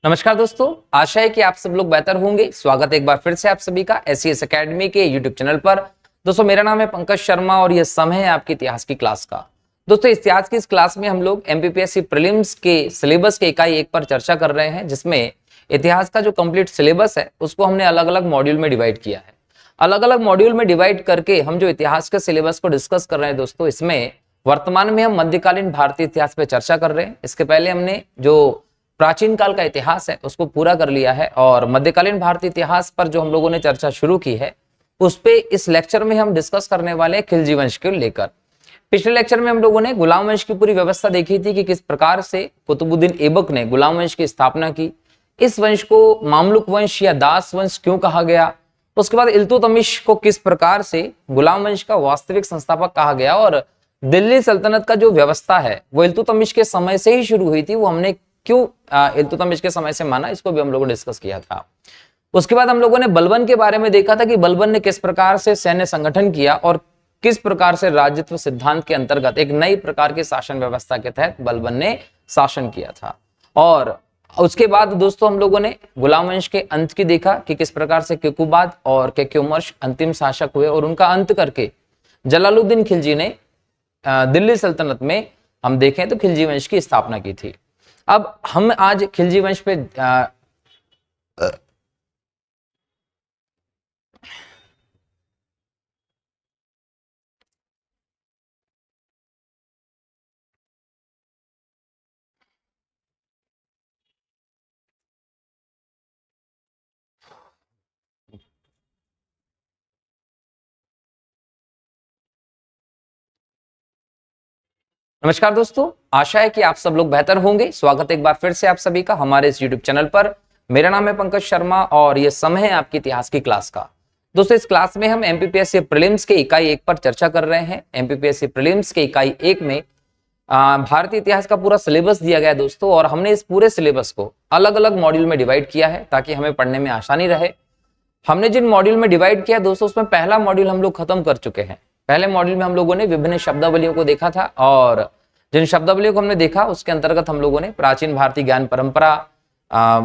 नमस्कार दोस्तों, आशा है कि आप सब लोग बेहतर होंगे। स्वागत है एक बार फिर से आप सभी का एससीएस एकेडमी के यूट्यूब चैनल पर। दोस्तों मेरा नाम है पंकज शर्मा और यह समय है आपकी इतिहास की क्लास का। दोस्तों इतिहास की इस क्लास में हम लोग एमपीपीएससी प्रीलिम्स के सिलेबस के इकाई 1 पर चर्चा कर रहे हैं, जिसमें इतिहास का जो कंप्लीट सिलेबस है उसको हमने अलग अलग मॉड्यूल में डिवाइड किया है। अलग अलग मॉड्यूल में डिवाइड करके हम जो इतिहास के सिलेबस को डिस्कस कर रहे हैं दोस्तों, इसमें वर्तमान में हम मध्यकालीन भारतीय इतिहास पे चर्चा कर रहे हैं। इसके पहले हमने जो प्राचीन काल का इतिहास है उसको पूरा कर लिया है और मध्यकालीन भारतीय इतिहास पर जो हम लोगों ने चर्चा शुरू की है उस पे इस लेक्चर में हम डिस्कस करने वाले हैं खिलजी वंश को लेकर। पिछले लेक्चर में हम लोगों ने गुलाम वंश की पूरी व्यवस्था देखी थी कि किस प्रकार से कुतुबुद्दीन ऐबक ने गुलाम वंश की स्थापना की। इस वंश को मामलुक वंश या दास वंश क्यों कहा गया, उसके बाद इल्तुतमिश को किस प्रकार से गुलाम वंश का वास्तविक संस्थापक कहा गया और दिल्ली सल्तनत का जो व्यवस्था है वो इल्तुतमिश के समय से ही शुरू हुई थी, वो हमने क्यों इल्तुतमिश के समय से माना, इसको भी हम लोगों ने डिस्कस किया था। उसके बाद हम लोगों ने बलबन के बारे में देखा था कि बलबन ने किस प्रकार से सैन्य संगठन किया और किस प्रकार से राज्यत्व सिद्धांत के अंतर्गत एक नई प्रकार की शासन व्यवस्था के तहत बलबन ने शासन किया था। और उसके बाद दोस्तों हम लोगों ने गुलाम वंश के अंत की देखा कि किस प्रकार से केकुबाद और केक्युमर्श अंतिम शासक हुए और उनका अंत करके जलालुद्दीन खिलजी ने दिल्ली सल्तनत में हम देखें तो खिलजी वंश की स्थापना की थी। अब हम आज खिलजी वंश पे नमस्कार दोस्तों, आशा है कि आप सब लोग बेहतर होंगे। स्वागत है एक बार फिर से आप सभी का हमारे इस यूट्यूब चैनल पर। मेरा नाम है पंकज शर्मा और यह समय है आपकी इतिहास की क्लास का। दोस्तों इस क्लास में हम एमपीपीएससी प्रीलिम्स के इकाई 1 पर चर्चा कर रहे हैं। एमपीपीएससी प्रीलिम्स के इकाई 1 में भारतीय इतिहास का पूरा सिलेबस दिया गया है दोस्तों, और हमने इस पूरे सिलेबस को अलग अलग मॉड्यूल में डिवाइड किया है ताकि हमें पढ़ने में आसानी रहे। हमने जिन मॉड्यूल में डिवाइड किया दोस्तों, उसमें पहला मॉड्यूल हम लोग खत्म कर चुके हैं। पहले मॉड्यूल में हम लोगों ने विभिन्न शब्दावलियों को देखा था और जिन शब्दावलियों को हमने देखा उसके अंतर्गत हम लोगों ने प्राचीन भारतीय ज्ञान परंपरा,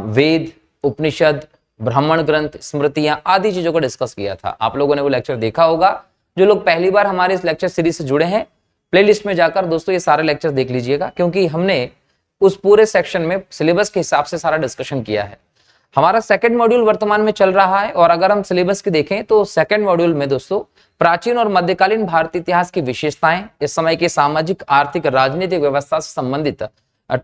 वेद, उपनिषद, ब्राह्मण ग्रंथ, स्मृतियां आदि चीजों को डिस्कस किया था। आप लोगों ने वो लेक्चर देखा होगा। जो लोग पहली बार हमारे इस लेक्चर सीरीज से जुड़े हैं, प्लेलिस्ट में जाकर दोस्तों ये सारे लेक्चर देख लीजिएगा, क्योंकि हमने उस पूरे सेक्शन में सिलेबस के हिसाब से सारा डिस्कशन किया है। हमारा सेकंड मॉड्यूल वर्तमान में चल रहा है और अगर हम सिलेबस की देखें तो सेकंड मॉड्यूल में दोस्तों प्राचीन और मध्यकालीन भारतीय इतिहास की विशेषताएं, इस समय की सामाजिक, आर्थिक, राजनीतिक व्यवस्था से संबंधित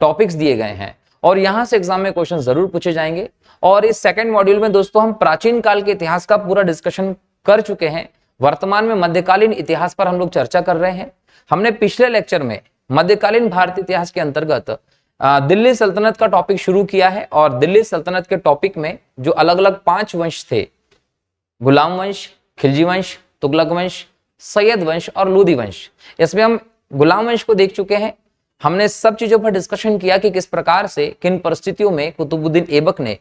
टॉपिक्स दिए गए हैं और यहां से एग्जाम में क्वेश्चन जरूर पूछे जाएंगे। और इस सेकंड मॉड्यूल में दोस्तों हम प्राचीन काल के इतिहास का पूरा डिस्कशन कर चुके हैं। वर्तमान में मध्यकालीन इतिहास पर हम लोग चर्चा कर रहे हैं। हमने पिछले लेक्चर में मध्यकालीन भारतीय इतिहास के अंतर्गत दिल्ली सल्तनत का टॉपिक शुरू किया है और दिल्ली सल्तनत के टॉपिक में जो अलग अलग 5 वंश थे, गुलाम वंश, खिलजी वंश, तुगलक वंश, सैयद वंश और लोदी वंश, इसमें हम गुलाम वंश को देख चुके हैं। हमने सब चीजों पर डिस्कशन किया कि किस प्रकार से, किन परिस्थितियों में कुतुबुद्दीन ऐबक ने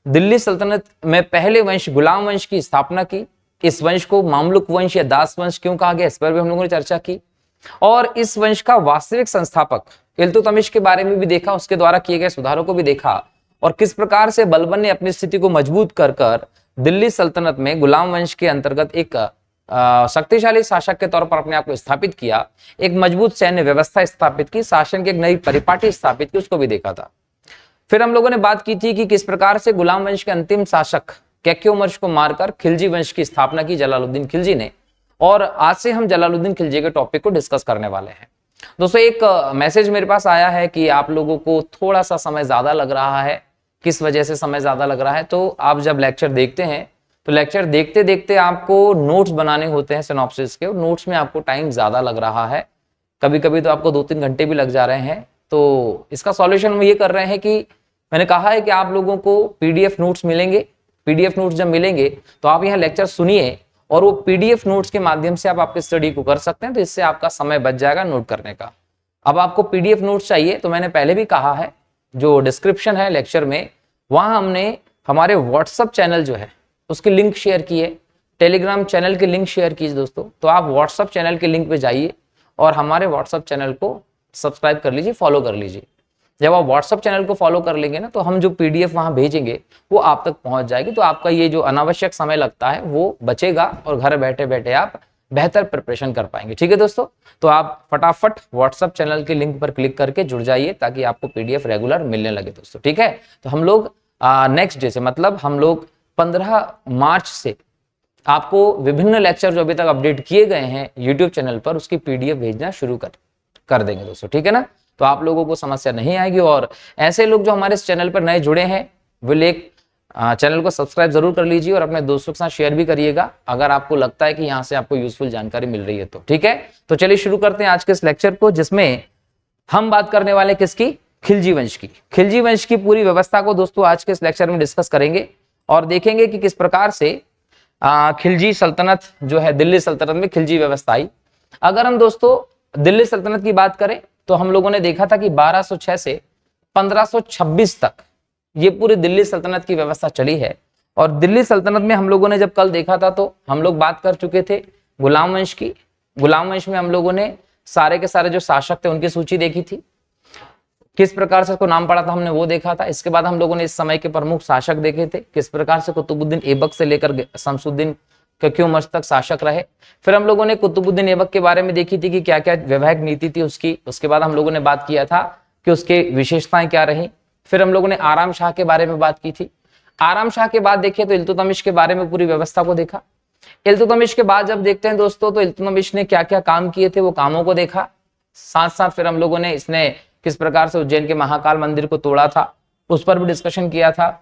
दिल्ली सल्तनत में पहले वंश गुलाम वंश की स्थापना की। इस वंश को मामलुक वंश या दास वंश क्यों कहा गया, इस पर भी हम लोगों ने चर्चा की। और इस वंश का वास्तविक संस्थापक इल्तुतमिश के बारे में भी देखा, उसके द्वारा किए गए सुधारों को भी देखा और किस प्रकार से बलबन ने अपनी स्थिति को मजबूत कर दिल्ली सल्तनत में गुलाम वंश के अंतर्गत एक शक्तिशाली शासक के तौर पर अपने आप को स्थापित किया, एक मजबूत सैन्य व्यवस्था स्थापित की, शासन की एक नई परिपाटी स्थापित की, उसको भी देखा था। फिर हम लोगों ने बात की थी कि किस प्रकार से गुलाम वंश के अंतिम शासक केक्युमर्श को मारकर खिलजी वंश की स्थापना की जलालुद्दीन खिलजी ने, और आज से हम जलालुद्दीन खिलजी के टॉपिक को डिस्कस करने वाले हैं। दोस्तों एक मैसेज मेरे पास आया है कि आप लोगों को थोड़ा सा समय ज्यादा लग रहा है। किस वजह से समय ज्यादा लग रहा है, तो आप जब लेक्चर देखते हैं तो लेक्चर देखते देखते आपको नोट्स बनाने होते हैं सिनॉप्सिस के, और नोट्स में आपको टाइम ज्यादा लग रहा है। कभी कभी तो आपको 2-3 घंटे भी लग जा रहे हैं। तो इसका सॉल्यूशन हम ये कर रहे हैं कि मैंने कहा है कि आप लोगों को पीडीएफ नोट्स मिलेंगे। पीडीएफ नोट्स जब मिलेंगे तो आप यहाँ लेक्चर सुनिए और वो पीडीएफ नोट्स के माध्यम से आप आपकी स्टडी को कर सकते हैं, तो इससे आपका समय बच जाएगा नोट करने का। अब आपको पीडीएफ नोट्स चाहिए तो मैंने पहले भी कहा है, जो डिस्क्रिप्शन है लेक्चर में, वहां हमने हमारे व्हाट्सएप चैनल जो है उसकी लिंक शेयर की है, टेलीग्राम चैनल की लिंक शेयर कीजिए दोस्तों। तो आप व्हाट्सएप चैनल के लिंक पे जाइए और हमारे व्हाट्सएप चैनल को सब्सक्राइब कर लीजिए, फॉलो कर लीजिए। जब आप व्हाट्सअप चैनल को फॉलो कर लेंगे ना, तो हम जो पीडीएफ वहां भेजेंगे वो आप तक पहुंच जाएगी। तो आपका ये जो अनावश्यक समय लगता है वो बचेगा और घर बैठे बैठे आप बेहतर प्रिपरेशन कर पाएंगे। ठीक है दोस्तों, तो आप फटाफट व्हाट्सअप चैनल के लिंक पर क्लिक करके जुड़ जाइए ताकि आपको पीडीएफ रेगुलर मिलने लगे दोस्तों। ठीक है, तो हम लोग नेक्स्ट डे से, मतलब हम लोग 15 मार्च से आपको विभिन्न लेक्चर जो अभी तक अपडेट किए गए हैं यूट्यूब चैनल पर, उसकी पीडीएफ भेजना शुरू कर देंगे दोस्तों। ठीक है ना, तो आप लोगों को समस्या नहीं आएगी। और ऐसे लोग जो हमारे इस चैनल पर नए जुड़े हैं वो एक चैनल को सब्सक्राइब जरूर कर लीजिए और अपने दोस्तों के साथ शेयर भी करिएगा अगर आपको लगता है कि यहाँ से आपको यूजफुल जानकारी मिल रही है तो। ठीक है, तो चलिए शुरू करते हैं आज के इस लेक्चर को, जिसमें हम बात करने वाले किसकी, खिलजी वंश की। खिलजी वंश की पूरी व्यवस्था को दोस्तों आज के इस लेक्चर में डिस्कस करेंगे और देखेंगे कि किस प्रकार से खिलजी सल्तनत जो है, दिल्ली सल्तनत में खिलजी व्यवस्था आई। अगर हम दोस्तों दिल्ली सल्तनत की बात करें तो हम लोगों ने देखा था कि 1206 से 1526 तक ये पूरी दिल्ली सल्तनत की व्यवस्था चली है। और दिल्ली सल्तनत में हम लोगों ने जब कल देखा था तो हम लोग बात कर चुके थे गुलाम वंश की। गुलाम वंश में हम लोगों ने सारे के सारे जो शासक थे उनकी सूची देखी थी, किस प्रकार से उसको नाम पड़ा था हमने वो देखा था। इसके बाद हम लोगों ने इस समय के प्रमुख शासक देखे थे, किस प्रकार से कुतुबुद्दीन ऐबक से लेकर शमसुद्दीन क्यूमर्स तक शासक रहे। फिर हम लोगों ने कुतुबुद्दीन ऐबक के बारे में देखी थी कि क्या क्या वैवाहिक नीति थी उसकी। उसके बाद हम लोगों ने बात किया था कि उसके विशेषताएं क्या रही। फिर हम लोगों ने आराम शाह के बारे में बात की थी। आराम शाह के बाद देखिए तो इल्तुतमिश के बारे में पूरी व्यवस्था को देखा। इल्तुतमिश के बाद जब देखते हैं दोस्तों तो इल्तुतमिश ने क्या क्या काम किए थे वो कामों को देखा। साथ साथ फिर हम लोगों ने इसने किस प्रकार से उज्जैन के महाकाल मंदिर को तोड़ा था उस पर भी डिस्कशन किया था।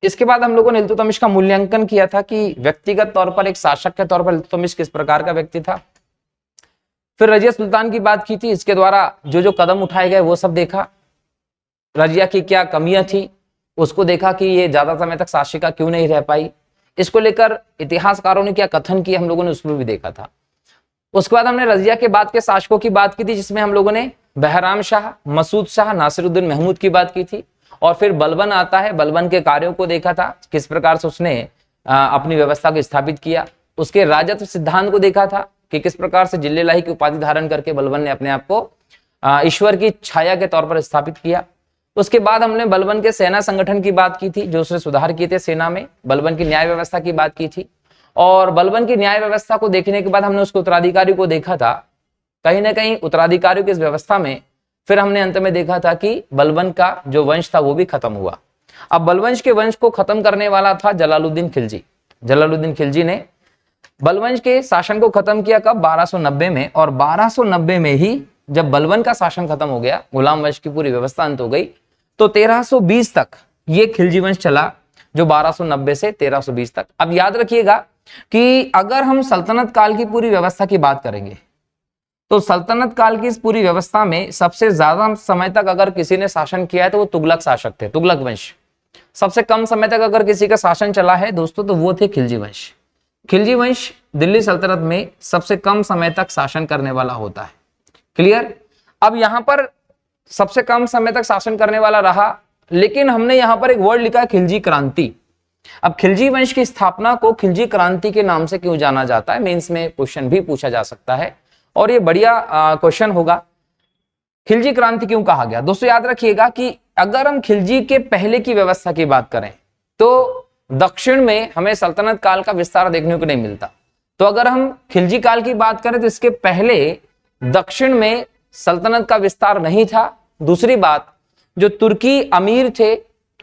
इसके बाद हम लोगों ने इल्तुतमिश का मूल्यांकन किया था कि व्यक्तिगत तौर पर एक शासक के तौर पर इल्तुतमिश किस प्रकार का व्यक्ति था। फिर रजिया सुल्तान की बात की थी, इसके द्वारा जो जो कदम उठाए गए वो सब देखा। रजिया की क्या कमियां थी उसको देखा कि ये ज्यादा समय तक शासिका क्यों नहीं रह पाई। इसको लेकर इतिहासकारों ने क्या कथन किए हम लोगों ने उसमें भी देखा था। उसके बाद हमने रजिया के बाद के शासकों की बात की थी, जिसमें हम लोगों ने बहराम शाह, मसूद शाह, नासिरुद्दीन महमूद की बात की थी। और फिर बलबन आता है, बलबन के कार्यों को देखा था, किस प्रकार से उसने अपनी व्यवस्था को स्थापित किया। उसके राजत्व सिद्धांत को देखा था कि किस प्रकार से जिल्लेलाही की उपाधि धारण करके बलबन ने अपने आप को ईश्वर की छाया के तौर पर स्थापित किया। उसके बाद हमने बलबन के सेना संगठन की बात की थी, जो उसने सुधार किए थे सेना में। बलबन की न्याय व्यवस्था की बात की थी और बलबन की न्याय व्यवस्था को देखने के बाद हमने उसके उत्तराधिकारी को देखा था। कहीं ना कहीं उत्तराधिकारियों की इस व्यवस्था में फिर हमने अंत में देखा था कि बलबन का जो वंश था वो भी खत्म हुआ। अब बलवंश के वंश को खत्म करने वाला था जलालुद्दीन खिलजी। जलालुद्दीन खिलजी ने बलवंश के शासन को खत्म किया कब, 1290 में। और 1290 में ही जब बलबन का शासन खत्म हो गया, गुलाम वंश की पूरी व्यवस्था अंत हो गई, तो 1320 तक ये खिलजी वंश चला, जो 1290 से 1320 तक। अब याद रखिएगा कि अगर हम सल्तनत काल की पूरी व्यवस्था की बात करेंगे तो सल्तनत काल की इस पूरी व्यवस्था में सबसे ज्यादा समय तक अगर किसी ने शासन किया है तो वो तुगलक शासक थे, तुगलक वंश। सबसे कम समय तक अगर किसी का शासन चला है दोस्तों तो वो थे खिलजी वंश। खिलजी वंश दिल्ली सल्तनत में सबसे कम समय तक शासन करने वाला होता है। क्लियर। अब यहां पर सबसे कम समय तक शासन करने वाला रहा, लेकिन हमने यहां पर एक वर्ड लिखा है खिलजी क्रांति। अब खिलजी वंश की स्थापना को खिलजी क्रांति के नाम से क्यों जाना जाता है, मेंस में क्वेश्चन भी पूछा जा सकता है और ये बढ़िया क्वेश्चन होगा। खिलजी क्रांति क्यों कहा गया दोस्तों, याद रखिएगा कि अगर हम खिलजी के पहले की व्यवस्था की बात करें तो दक्षिण में हमें सल्तनत काल का विस्तार देखने को नहीं मिलता। तो अगर हम खिलजी काल की बात करें तो इसके पहले दक्षिण में सल्तनत का विस्तार नहीं था। दूसरी बात, जो तुर्की अमीर थे,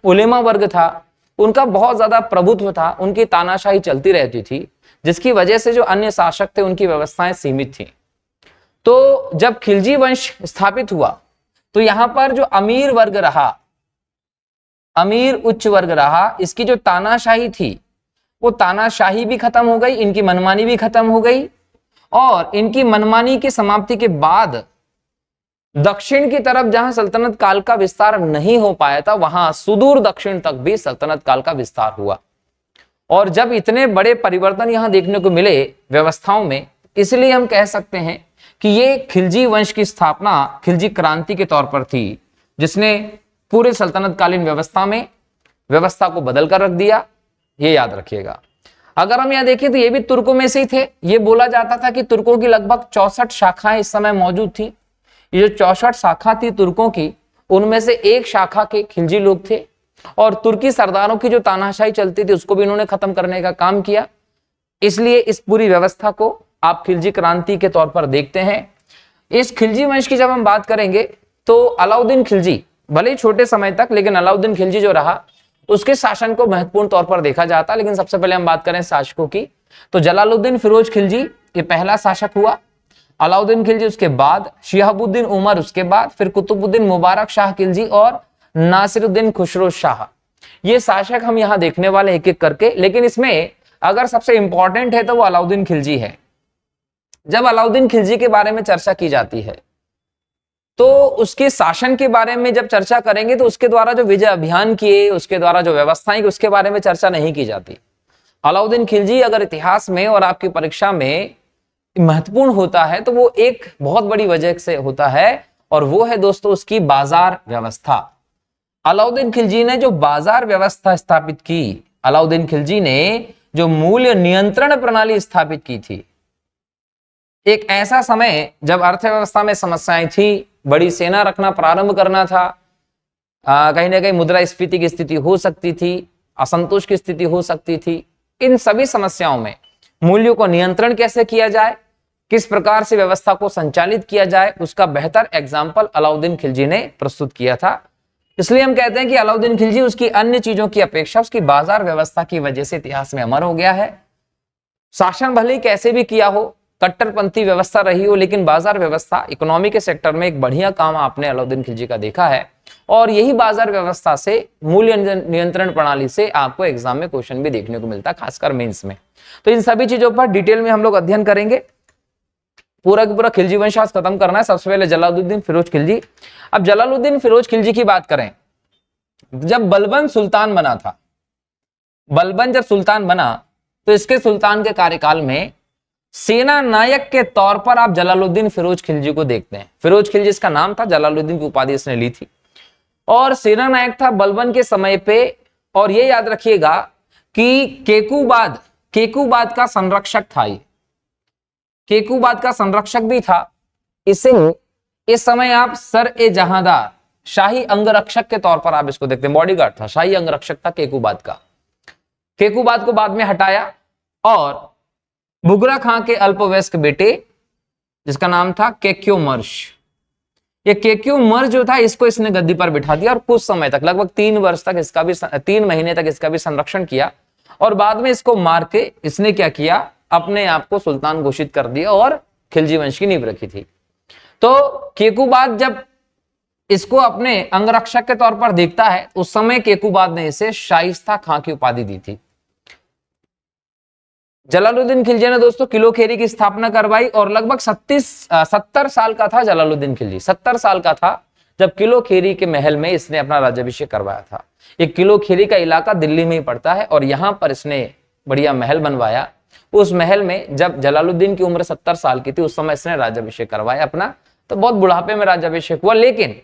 उलेमा वर्ग था, उनका बहुत ज्यादा प्रभुत्व था, उनकी तानाशाही चलती रहती थी, जिसकी वजह से जो अन्य शासक थे उनकी व्यवस्थाएं सीमित थी। तो जब खिलजी वंश स्थापित हुआ तो यहां पर जो अमीर वर्ग रहा, अमीर उच्च वर्ग रहा, इसकी जो तानाशाही थी वो तानाशाही भी खत्म हो गई, इनकी मनमानी भी खत्म हो गई। और इनकी मनमानी की समाप्ति के बाद दक्षिण की तरफ जहां सल्तनत काल का विस्तार नहीं हो पाया था, वहां सुदूर दक्षिण तक भी सल्तनत काल का विस्तार हुआ। और जब इतने बड़े परिवर्तन यहां देखने को मिले व्यवस्थाओं में, इसलिए हम कह सकते हैं कि ये खिलजी वंश की स्थापना खिलजी क्रांति के तौर पर थी, जिसने पूरे सल्तनत कालीन व्यवस्था में व्यवस्था को बदल कर रख दिया। ये याद रखिएगा। अगर हम यहां देखें तो ये भी तुर्कों में से ही थे। ये बोला जाता था कि तुर्कों की लगभग 64 शाखाएं इस समय मौजूद थी। ये जो 64 शाखा थी तुर्कों की, उनमें से एक शाखा के खिलजी लोग थे और तुर्की सरदारों की जो तानाशाही चलती थी उसको भी इन्होंने खत्म करने का काम किया। इसलिए इस पूरी व्यवस्था को आप खिलजी क्रांति के तौर पर देखते हैं। इस खिलजी वंश की जब हम बात करेंगे तो अलाउद्दीन खिलजी, भले ही छोटे समय तक, लेकिन अलाउद्दीन खिलजी जो रहा उसके शासन को महत्वपूर्ण तौर पर देखा जाता। लेकिन सबसे पहले हम बात करें शासकों की, तो जलालुद्दीन फिरोज खिलजी ये पहला शासक हुआ। अलाउद्दीन खिलजी उसके बाद, शिहाबुद्दीन उमर उसके बाद, फिर कुतुबुद्दीन मुबारक शाह खिलजी और नासिरुद्दीन खुसरो शाह, ये शासक हम यहां देखने वाले एक एक करके। लेकिन इसमें अगर सबसे इंपॉर्टेंट है तो वो अलाउद्दीन खिलजी है। जब अलाउद्दीन खिलजी के बारे में चर्चा की जाती है तो उसके शासन के बारे में जब चर्चा करेंगे तो उसके द्वारा जो विजय अभियान किए, उसके द्वारा जो व्यवस्थाएं की, उसके बारे में चर्चा नहीं की जाती। अलाउद्दीन खिलजी अगर इतिहास में और आपकी परीक्षा में महत्वपूर्ण होता है तो वो एक बहुत बड़ी वजह से होता है, और वो है दोस्तों उसकी बाजार व्यवस्था। अलाउद्दीन खिलजी ने जो बाजार व्यवस्था स्थापित की, अलाउद्दीन खिलजी ने जो मूल्य नियंत्रण प्रणाली स्थापित की थी, एक ऐसा समय जब अर्थव्यवस्था में समस्याएं थी, बड़ी सेना रखना प्रारंभ करना था, कहीं ना कहीं मुद्रास्फीति की स्थिति हो सकती थी, असंतोष की स्थिति हो सकती थी। इन सभी समस्याओं में मूल्यों को नियंत्रण कैसे किया जाए, किस प्रकार से व्यवस्था को संचालित किया जाए, उसका बेहतर एग्जाम्पल अलाउद्दीन खिलजी ने प्रस्तुत किया था। इसलिए हम कहते हैं कि अलाउद्दीन खिलजी उसकी अन्य चीजों की अपेक्षा उसकी बाजार व्यवस्था की वजह से इतिहास में अमर हो गया है। शासन भले ही कैसे भी किया हो, कट्टरपंथी व्यवस्था रही हो, लेकिन बाजार व्यवस्था, इकोनॉमी के सेक्टर में एक बढ़िया काम आपने अलाउद्दीन खिलजी का देखा है। और यही बाजार व्यवस्था से, मूल्य नियंत्रण प्रणाली से आपको एग्जाम में क्वेश्चन भी देखने को मिलता है, खासकर मेंस में। तो इन सभी चीजों पर डिटेल में हम लोग अध्ययन करेंगे। पूरा का पूरा खिलजी वंश आज खत्म करना है। सबसे पहले जलालुद्दीन फिरोज खिलजी। अब जलालुद्दीन फिरोज खिलजी की बात करें, जब बलबन सुल्तान बना था, बलबन जब सुल्तान बना तो इसके सुल्तान के कार्यकाल में सेना नायक के तौर पर आप जलालुद्दीन फिरोज खिलजी को देखते हैं। फिरोज खिलजी इसका नाम था, जलालुद्दीन की उपाधि इसने ली थी, और सेना नायक था बलबन के समय पे। और ये याद रखिएगा कि केकुबाद का संरक्षक था, ये केकुबाद का संरक्षक भी था। इसे इस समय आप सर ए जहांदार, शाही अंगरक्षक के तौर पर आप इसको देखते हैं, बॉडीगार्ड था, शाही अंगरक्षक था केकुबाद का। केकुबाद को बाद में हटाया और बुगरा खां के अल्पवयस्क बेटे, जिसका नाम था केक्योमर्श, ये केक्योमर्श जो था, इसको इसने गद्दी पर बिठा दिया और कुछ समय तक, लगभग 3 महीने तक इसका भी संरक्षण किया। और बाद में इसको मार के इसने क्या किया, अपने आप को सुल्तान घोषित कर दिया और खिलजी वंश की नींव रखी थी। तो केकुबाद जब इसको अपने अंगरक्षक के तौर पर देखता है, उस समय केकुबाद ने इसे शाइस्ता खां की उपाधि दी थी। जलालुद्दीन खिलजी ने दोस्तों किलो खेरी की स्थापना करवाई और लगभग 70 साल का था जलालुद्दीन खिलजी, 70 साल का था जब किलो खेरी के महल में इसने अपना राज्याभिषेक करवाया था। एक किलो खेरी का इलाका दिल्ली में ही पड़ता है और यहां पर इसने बढ़िया महल बनवाया। उस महल में जब जलालुद्दीन की उम्र 70 साल की थी, उस समय इसने राज्याभिषेक करवाया अपना, तो बहुत बुढ़ापे में राज्याभिषेक हुआ। लेकिन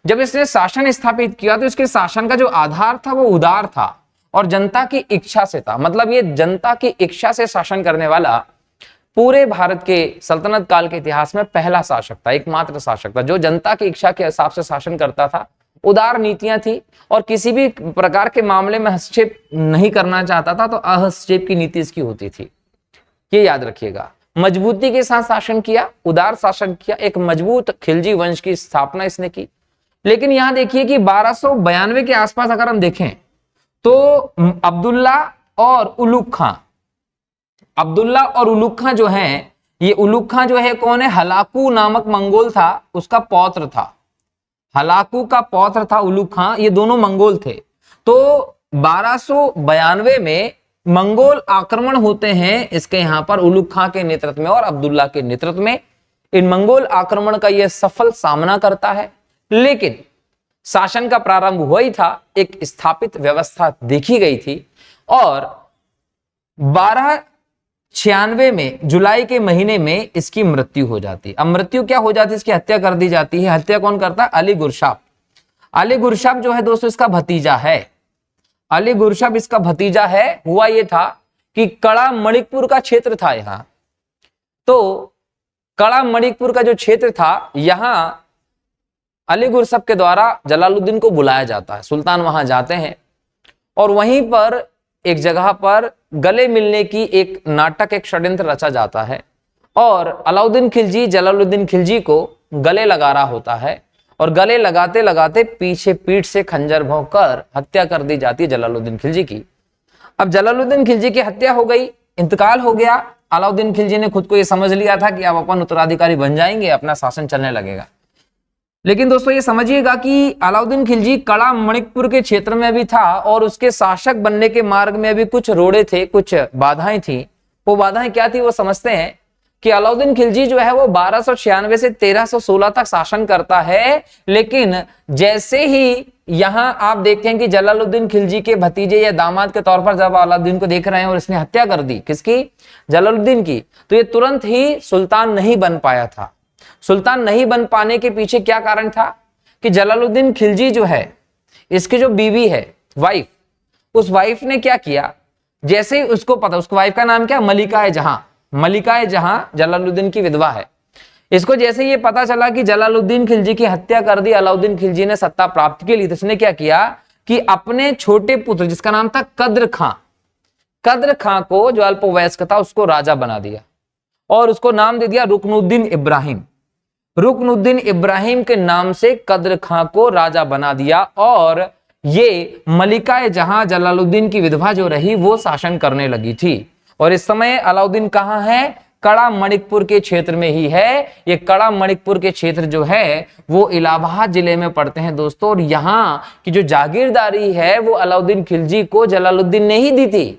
जब इसने शासन स्थापित किया तो इसके शासन का जो आधार था वो उदार था और जनता की इच्छा से था। मतलब ये जनता की इच्छा से शासन करने वाला पूरे भारत के सल्तनत काल के इतिहास में पहला शासक था, एकमात्र शासक था जो जनता की इच्छा के हिसाब से शासन करता था। उदार नीतियां थी और किसी भी प्रकार के मामले में हस्तक्षेप नहीं करना चाहता था, तो अहस्तक्षेप की नीति इसकी होती थी, ये याद रखिएगा। मजबूती के साथ शासन किया, उदार शासन किया, एक मजबूत खिलजी वंश की स्थापना इसने की। लेकिन यहां देखिए कि 1292 के आसपास अगर हम देखें तो अब्दुल्ला और उलुग खां जो हैं, ये उलुग खां जो है कौन है, हलाकू नामक मंगोल था, उसका पौत्र था, हलाकू का पौत्र था उलुग खां, ये दोनों मंगोल थे। तो 1292 में मंगोल आक्रमण होते हैं इसके यहां पर उलुग खां के नेतृत्व में और अब्दुल्ला के नेतृत्व में। इन मंगोल आक्रमण का यह सफल सामना करता है, लेकिन शासन का प्रारंभ हुआ ही था, एक स्थापित व्यवस्था देखी गई थी। और 1296 में जुलाई के महीने में इसकी मृत्यु हो जाती। अब मृत्यु क्या हो जाती है, इसकी हत्या कर दी जाती है। हत्या कौन करता है, अली गुरशाब। अली गुरशाब जो है दोस्तों इसका भतीजा है, अली गुरशाब इसका भतीजा है। हुआ यह था कि कड़ा मणिकपुर का क्षेत्र था यहां, तो कड़ा मणिकपुर का जो क्षेत्र था, यहां अली गुरसब के द्वारा जलालुद्दीन को बुलाया जाता है। सुल्तान वहां जाते हैं और वहीं पर एक जगह पर गले मिलने की एक नाटक, एक षड्यंत्र रचा जाता है और अलाउद्दीन खिलजी जलालुद्दीन खिलजी को गले लगा रहा होता है और गले लगाते लगाते पीछे पीठ से खंजर भोंककर हत्या कर दी जाती है जलालुद्दीन खिलजी की। अब जलालुद्दीन खिलजी की हत्या हो गई, इंतकाल हो गया। अलाउद्दीन खिलजी ने खुद को यह समझ लिया था कि अब अपन उत्तराधिकारी बन जाएंगे, अपना शासन चलने लगेगा। लेकिन दोस्तों ये समझिएगा कि अलाउद्दीन खिलजी कड़ा मणिकपुर के क्षेत्र में भी था और उसके शासक बनने के मार्ग में भी कुछ रोड़े थे, कुछ बाधाएं थी। वो बाधाएं क्या थी वो समझते हैं कि अलाउद्दीन खिलजी जो है वो 1296 से 1316 तक शासन करता है, लेकिन जैसे ही यहां आप देखते हैं कि जलालुद्दीन खिलजी के भतीजे या दामाद के तौर पर जब अलाउद्दीन को देख रहे हैं और इसने हत्या कर दी, किसकी? जलालुद्दीन की, तो ये तुरंत ही सुल्तान नहीं बन पाया था। सुल्तान नहीं बन पाने के पीछे क्या कारण था कि जलालुद्दीन खिलजी जो है, इसकी जो बीवी है, वाइफ, उस वाइफ ने क्या किया, जैसे ही उसको पता, उसकी वाइफ का नाम क्या? मलिका जहां। मलिका जहां जलालुद्दीन की विधवा है। इसको जैसे ये पता चला कि जलालुद्दीन खिलजी की हत्या कर दी अलाउद्दीन खिलजी ने सत्ता प्राप्ति के लिए, तो उसने क्या किया कि अपने छोटे पुत्र जिसका नाम था कद्र खां, कद्र खां को जो अल्पवयस्क था उसको राजा बना दिया और उसको नाम दे दिया रुकनुद्दीन इब्राहिम। रुकनुद्दीन इब्राहिम के नाम से कद्र खां को राजा बना दिया और ये मलिका जहां जलालुद्दीन की विधवा जो रही वो शासन करने लगी थी। और इस समय अलाउद्दीन कहां है? कड़ा मणिकपुर के क्षेत्र में ही है। ये कड़ा मणिकपुर के क्षेत्र जो है वो इलाहाबाद जिले में पड़ते हैं दोस्तों, और यहां की जो जागीरदारी है वो अलाउद्दीन खिलजी को जलालुद्दीन ने ही दी थी।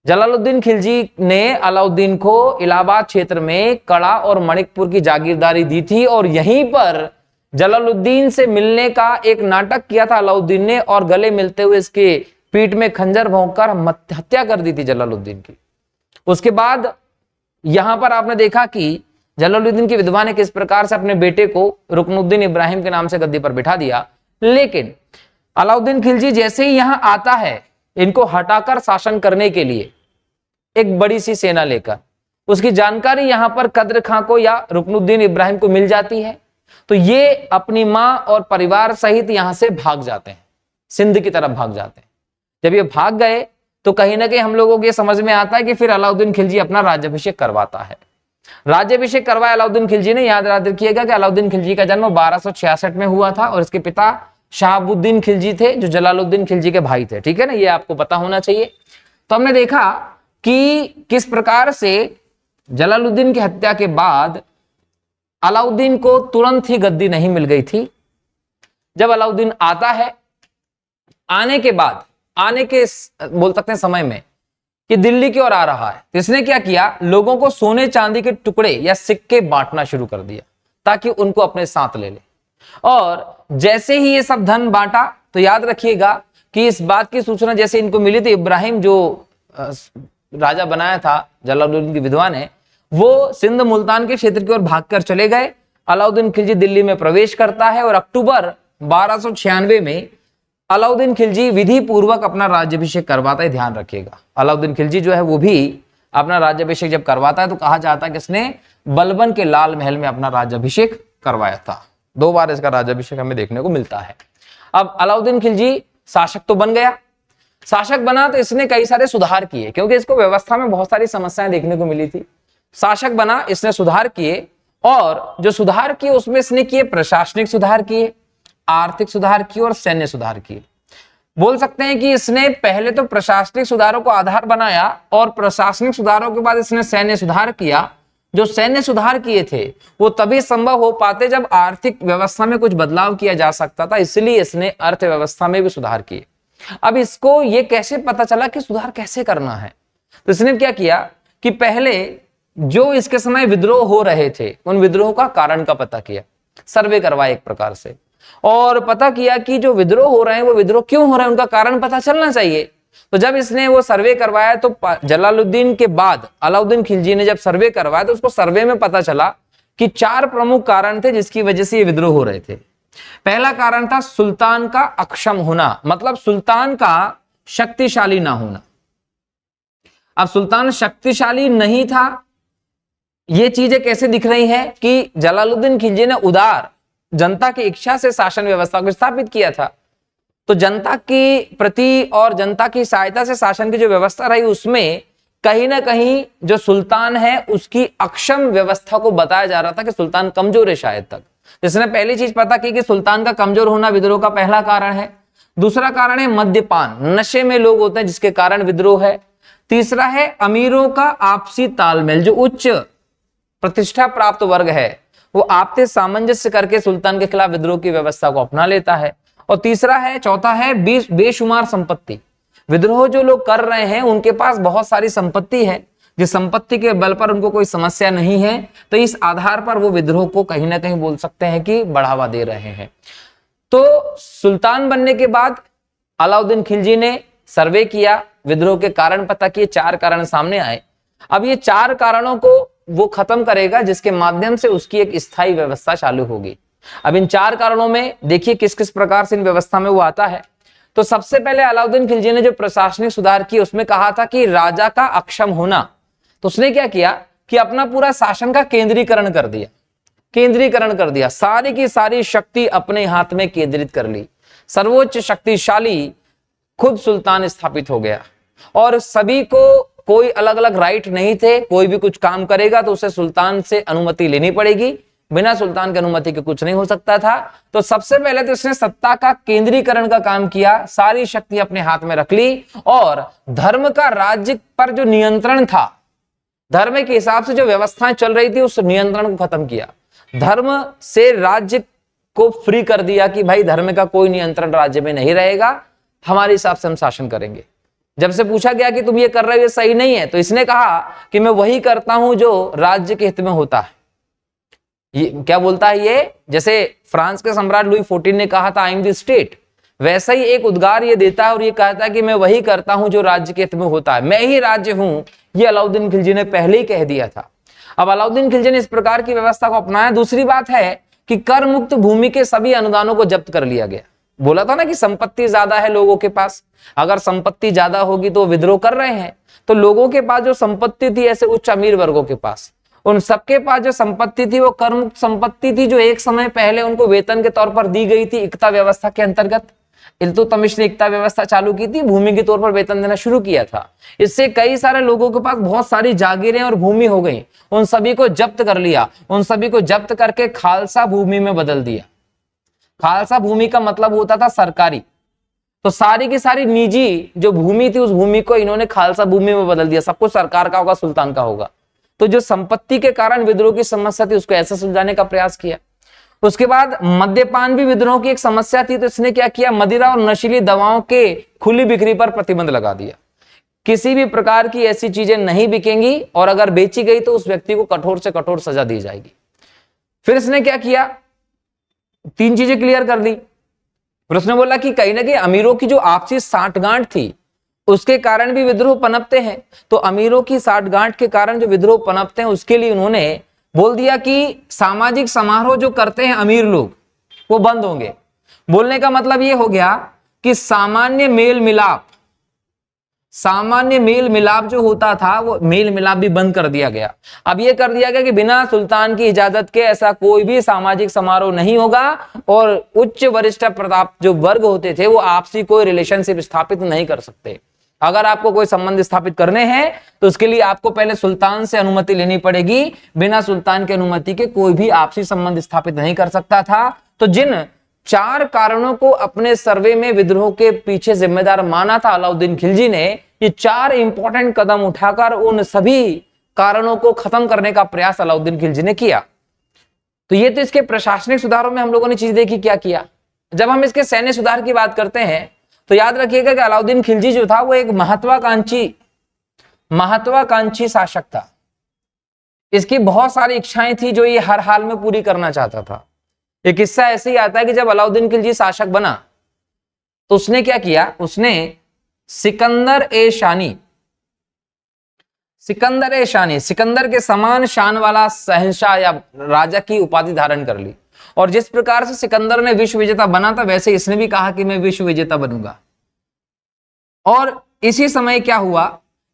जलालुद्दीन खिलजी ने अलाउद्दीन को इलाहाबाद क्षेत्र में कड़ा और मणिकपुर की जागीरदारी दी थी और यहीं पर जलालुद्दीन से मिलने का एक नाटक किया था अलाउद्दीन ने और गले मिलते हुए इसके पीठ में खंजर भोंककर हत्या कर दी थी जलालुद्दीन की। उसके बाद यहां पर आपने देखा कि जलालुद्दीन की विधवा ने किस प्रकार से अपने बेटे को रुकनुद्दीन इब्राहिम के नाम से गद्दी पर बिठा दिया। लेकिन अलाउद्दीन खिलजी जैसे ही यहां आता है इनको हटाकर शासन करने के लिए एक बड़ी सी सेना लेकर, उसकी जानकारी यहां पर कद्र खां को या रुकनुद्दीन इब्राहिम को मिल जाती है, तो ये अपनी मां और परिवार सहित यहां से भाग जाते हैं, सिंध की तरफ भाग जाते हैं। जब ये भाग गए तो कहीं ना कहीं हम लोगों को ये समझ में आता है कि फिर अलाउद्दीन खिलजी अपना राज्याभिषेक करवाता है। राज्याभिषेक करवाया अलाउद्दीन खिलजी ने। याद रखिएगा कि अलाउद्दीन खिलजी का जन्म 1266 में हुआ था और इसके पिता शहाबुद्दीन खिलजी थे जो जलालुद्दीन खिलजी के भाई थे। ठीक है ना, ये आपको पता होना चाहिए। तो हमने देखा कि किस प्रकार से जलालुद्दीन की हत्या के बाद अलाउद्दीन को तुरंत ही गद्दी नहीं मिल गई थी। जब अलाउद्दीन आता है, आने के बाद, आने के बोल सकते हैं समय में कि दिल्ली की ओर आ रहा है, तो इसने क्या किया, लोगों को सोने चांदी के टुकड़े या सिक्के बांटना शुरू कर दिया ताकि उनको अपने साथ ले ले। और जैसे ही ये सब धन बांटा तो याद रखिएगा कि इस बात की सूचना जैसे इनको मिली थी, इब्राहिम जो राजा बनाया था जलालुद्दीन की विधवा ने, वो सिंध मुल्तान के क्षेत्र की ओर भागकर चले गए। अलाउद्दीन खिलजी दिल्ली में प्रवेश करता है और अक्टूबर 1296 में अलाउद्दीन खिलजी विधि पूर्वक अपना राज्याभिषेक करवाता है। ध्यान रखिएगा, अलाउद्दीन खिलजी जो है वो भी अपना राज्याभिषेक जब करवाता है तो कहा जाता है कि इसने बलबन के लाल महल में अपना राज्याभिषेक करवाया था। 2 बार इसका राज्याभिषेक हमें देखने को मिलता है। अब अलाउद्दीन खिलजी शासक तो बन गया, शासक बना तो इसने कई सारे सुधार किए क्योंकि इसको व्यवस्था में बहुत सारी समस्याएं देखने को मिली थी। शासक बना, इसने सुधार किए और जो सुधार किए उसमें इसने किए प्रशासनिक सुधार किए, आर्थिक सुधार किए और सैन्य सुधार किए। बोल सकते हैं कि इसने पहले तो प्रशासनिक सुधारों को आधार बनाया और प्रशासनिक सुधारों के बाद इसने सैन्य सुधार किया। जो सैन्य सुधार किए थे वो तभी संभव हो पाते जब आर्थिक व्यवस्था में कुछ बदलाव किया जा सकता था, इसलिए इसने अर्थव्यवस्था में भी सुधार किए। अब इसको ये कैसे पता चला कि सुधार कैसे करना है, तो इसने क्या किया कि पहले जो इसके समय विद्रोह हो रहे थे उन विद्रोह का कारण का पता किया, सर्वे करवाया एक प्रकार से, और पता किया कि जो विद्रोह हो रहे हैं वो विद्रोह क्यों हो रहे हैं, उनका कारण पता चलना चाहिए। तो जब इसने वो सर्वे करवाया तो जलालुद्दीन के बाद अलाउद्दीन खिलजी ने जब सर्वे करवाया तो उसको सर्वे में पता चला कि 4 प्रमुख कारण थे जिसकी वजह से ये विद्रोह हो रहे थे। पहला कारण था सुल्तान का अक्षम होना, मतलब सुल्तान का शक्तिशाली ना होना। अब सुल्तान शक्तिशाली नहीं था, ये चीजें कैसे दिख रही हैं कि जलालुद्दीन खिलजी ने उदार जनता की इच्छा से शासन व्यवस्था को स्थापित किया था। तो जनता की प्रति और जनता की सहायता से शासन की जो व्यवस्था रही, उसमें कहीं ना कहीं जो सुल्तान है उसकी अक्षम व्यवस्था को बताया जा रहा था कि सुल्तान कमजोर है शायद तक। जिसने पहली चीज पता की कि सुल्तान का कमजोर होना विद्रोह का पहला कारण है। दूसरा कारण है मद्यपान, नशे में लोग होते हैं जिसके कारण विद्रोह है। तीसरा है अमीरों का आपसी तालमेल, जो उच्च प्रतिष्ठा प्राप्त वर्ग है वो आपसे सामंजस्य करके सुल्तान के खिलाफ विद्रोह की व्यवस्था को अपना लेता है। और तीसरा है, चौथा है बेशुमार संपत्ति। विद्रोह जो लोग कर रहे हैं उनके पास बहुत सारी संपत्ति है, जिस संपत्ति के बल पर उनको कोई समस्या नहीं है, तो इस आधार पर वो विद्रोह को कहीं ना कहीं बोल सकते हैं कि बढ़ावा दे रहे हैं। तो सुल्तान बनने के बाद अलाउद्दीन खिलजी ने सर्वे किया, विद्रोह के कारण पता किए, 4 कारण सामने आए। अब ये 4 कारणों को वो खत्म करेगा जिसके माध्यम से उसकी एक स्थायी व्यवस्था चालू होगी। अब इन 4 कारणों में देखिए किस किस प्रकार से इन व्यवस्था में वो आता है। तो सबसे पहले अलाउद्दीन खिलजी ने जो प्रशासनिक सुधार किए उसमें कहा था कि राजा का अक्षम होना। तो उसने क्या किया कि अपना पूरा शासन का केंद्रीकरण कर दिया, सारी की सारी शक्ति अपने हाथ में केंद्रित कर ली। सर्वोच्च शक्तिशाली खुद सुल्तान स्थापित हो गया और सभी को कोई अलग अलग राइट नहीं थे। कोई भी कुछ काम करेगा तो उसे सुल्तान से अनुमति लेनी पड़ेगी, बिना सुल्तान की अनुमति के कुछ नहीं हो सकता था। तो सबसे पहले तो इसने सत्ता का केंद्रीकरण का काम किया, सारी शक्ति अपने हाथ में रख ली और धर्म का राज्य पर जो नियंत्रण था, धर्म के हिसाब से जो व्यवस्थाएं चल रही थी उस नियंत्रण को खत्म किया। धर्म से राज्य को फ्री कर दिया कि भाई धर्म का कोई नियंत्रण राज्य में नहीं रहेगा, हमारे हिसाब से हम शासन करेंगे। जब से पूछा गया कि तुम ये कर रहे हो ये सही नहीं है, तो इसने कहा कि मैं वही करता हूं जो राज्य के हित में होता है। ये क्या बोलता है ये, जैसे फ्रांस के सम्राट लुई 14 ने कहा था आई एम द स्टेट, वैसा ही एक उद्गार ये देता है और ये कहता है कि मैं वही करता हूं जो राज्य के हित में होता है, मैं ही राज्य हूं। ये अलाउद्दीन खिलजी ने पहले ही कह दिया था। अब अलाउद्दीन खिलजी ने इस प्रकार की व्यवस्था को अपनाया। दूसरी बात है कि कर मुक्त भूमि के सभी अनुदानों को जब्त कर लिया गया। बोला था ना कि संपत्ति ज्यादा है लोगों के पास, अगर संपत्ति ज्यादा होगी तो विद्रोह कर रहे हैं, तो लोगों के पास जो संपत्ति थी ऐसे उच्च अमीर वर्गों के पास, उन सबके पास जो संपत्ति थी वो कर मुक्त संपत्ति थी, जो एक समय पहले उनको वेतन के तौर पर दी गई थी इक्ता व्यवस्था के अंतर्गत। इल्तुतमिश ने इक्ता व्यवस्था चालू की थी, भूमि के तौर पर वेतन देना शुरू किया था। इससे कई सारे लोगों के पास बहुत सारी जागीरें और भूमि हो गई, उन सभी को जब्त कर लिया, उन सभी को जब्त करके खालसा भूमि में बदल दिया। खालसा भूमि का मतलब होता था सरकारी, तो सारी की सारी निजी जो भूमि थी उस भूमि को इन्होंने खालसा भूमि में बदल दिया। सब कुछ सरकार का होगा, सुल्तान का होगा। तो जो संपत्ति के कारण विद्रोह की समस्या थी उसको ऐसा सुलझाने का प्रयास किया। उसके बाद मद्यपान भी विद्रोह की एक समस्या थी, तो इसने क्या किया, मदिरा और नशीली दवाओं के खुली बिक्री पर प्रतिबंध लगा दिया। किसी भी प्रकार की ऐसी चीजें नहीं बिकेंगी और अगर बेची गई तो उस व्यक्ति को कठोर से कठोर सजा दी जाएगी। फिर इसने क्या किया, 3 चीजें क्लियर कर दी। फिर उसने बोला कि कहीं ना कहीं अमीरों की जो आपसी साठगांठ थी उसके कारण भी विद्रोह पनपते हैं, तो अमीरों की साठगांठ के कारण जो विद्रोह पनपते हैं उसके लिए उन्होंने बोल दिया कि सामाजिक समारोह जो करते हैं अमीर लोग वो बंद होंगे। बोलने का मतलब ये हो गया कि सामान्य मेल मिलाप जो होता था वो मेल मिलाप भी बंद कर दिया गया। अब ये कर दिया गया कि बिना सुल्तान की इजाजत के ऐसा कोई भी सामाजिक समारोह नहीं होगा और उच्च वरिष्ठ प्रताप जो वर्ग होते थे वो आपसी कोई रिलेशनशिप स्थापित नहीं कर सकते। अगर आपको कोई संबंध स्थापित करने हैं तो उसके लिए आपको पहले सुल्तान से अनुमति लेनी पड़ेगी। बिना सुल्तान की अनुमति के कोई भी आपसी संबंध स्थापित नहीं कर सकता था। तो जिन 4 कारणों को अपने सर्वे में विद्रोह के पीछे जिम्मेदार माना था अलाउद्दीन खिलजी ने, ये 4 इंपॉर्टेंट कदम उठाकर उन सभी कारणों को खत्म करने का प्रयास अलाउद्दीन खिलजी ने किया। तो ये तो इसके प्रशासनिक सुधारों में हम लोगों ने चीज देखी क्या किया। जब हम इसके सैन्य सुधार की बात करते हैं तो याद रखिएगा कि अलाउद्दीन खिलजी जो था वो एक महत्वाकांक्षी शासक था। इसकी बहुत सारी इच्छाएं थी जो ये हर हाल में पूरी करना चाहता था। एक किस्सा ऐसे ही आता है कि जब अलाउद्दीन खिलजी शासक बना तो उसने क्या किया, उसने सिकंदर के समान शान वाला शहंशाह या राजा की उपाधि धारण कर ली। और जिस प्रकार से सिकंदर ने विश्व विजेता बना था वैसे इसने भी कहा कि मैं विश्व विजेता बनूंगा। और इसी समय क्या हुआ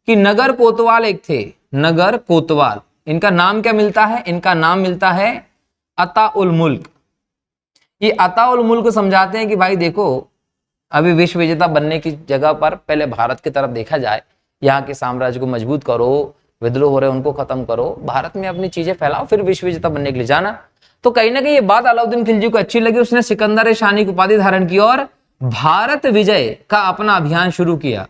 कि नगर कोतवाल एक थे, नगर कोतवाल, इनका नाम क्या मिलता है, इनका नाम मिलता है अता उल मुल्क। ये अताउल मुल्क समझाते हैं कि भाई देखो, अभी विश्व विजेता बनने की जगह पर पहले भारत की तरफ देखा जाए, यहाँ के साम्राज्य को मजबूत करो, विद्रोह हो रहे उनको खत्म करो, भारत में अपनी चीजें फैलाओ, फिर विश्व विजेता बनने के लिए जाना। तो कहीं ना कहीं ये बात अलाउद्दीन खिलजी को अच्छी लगी, उसने सिकंदर शानी की उपाधि धारण की और भारत विजय का अपना अभियान शुरू किया।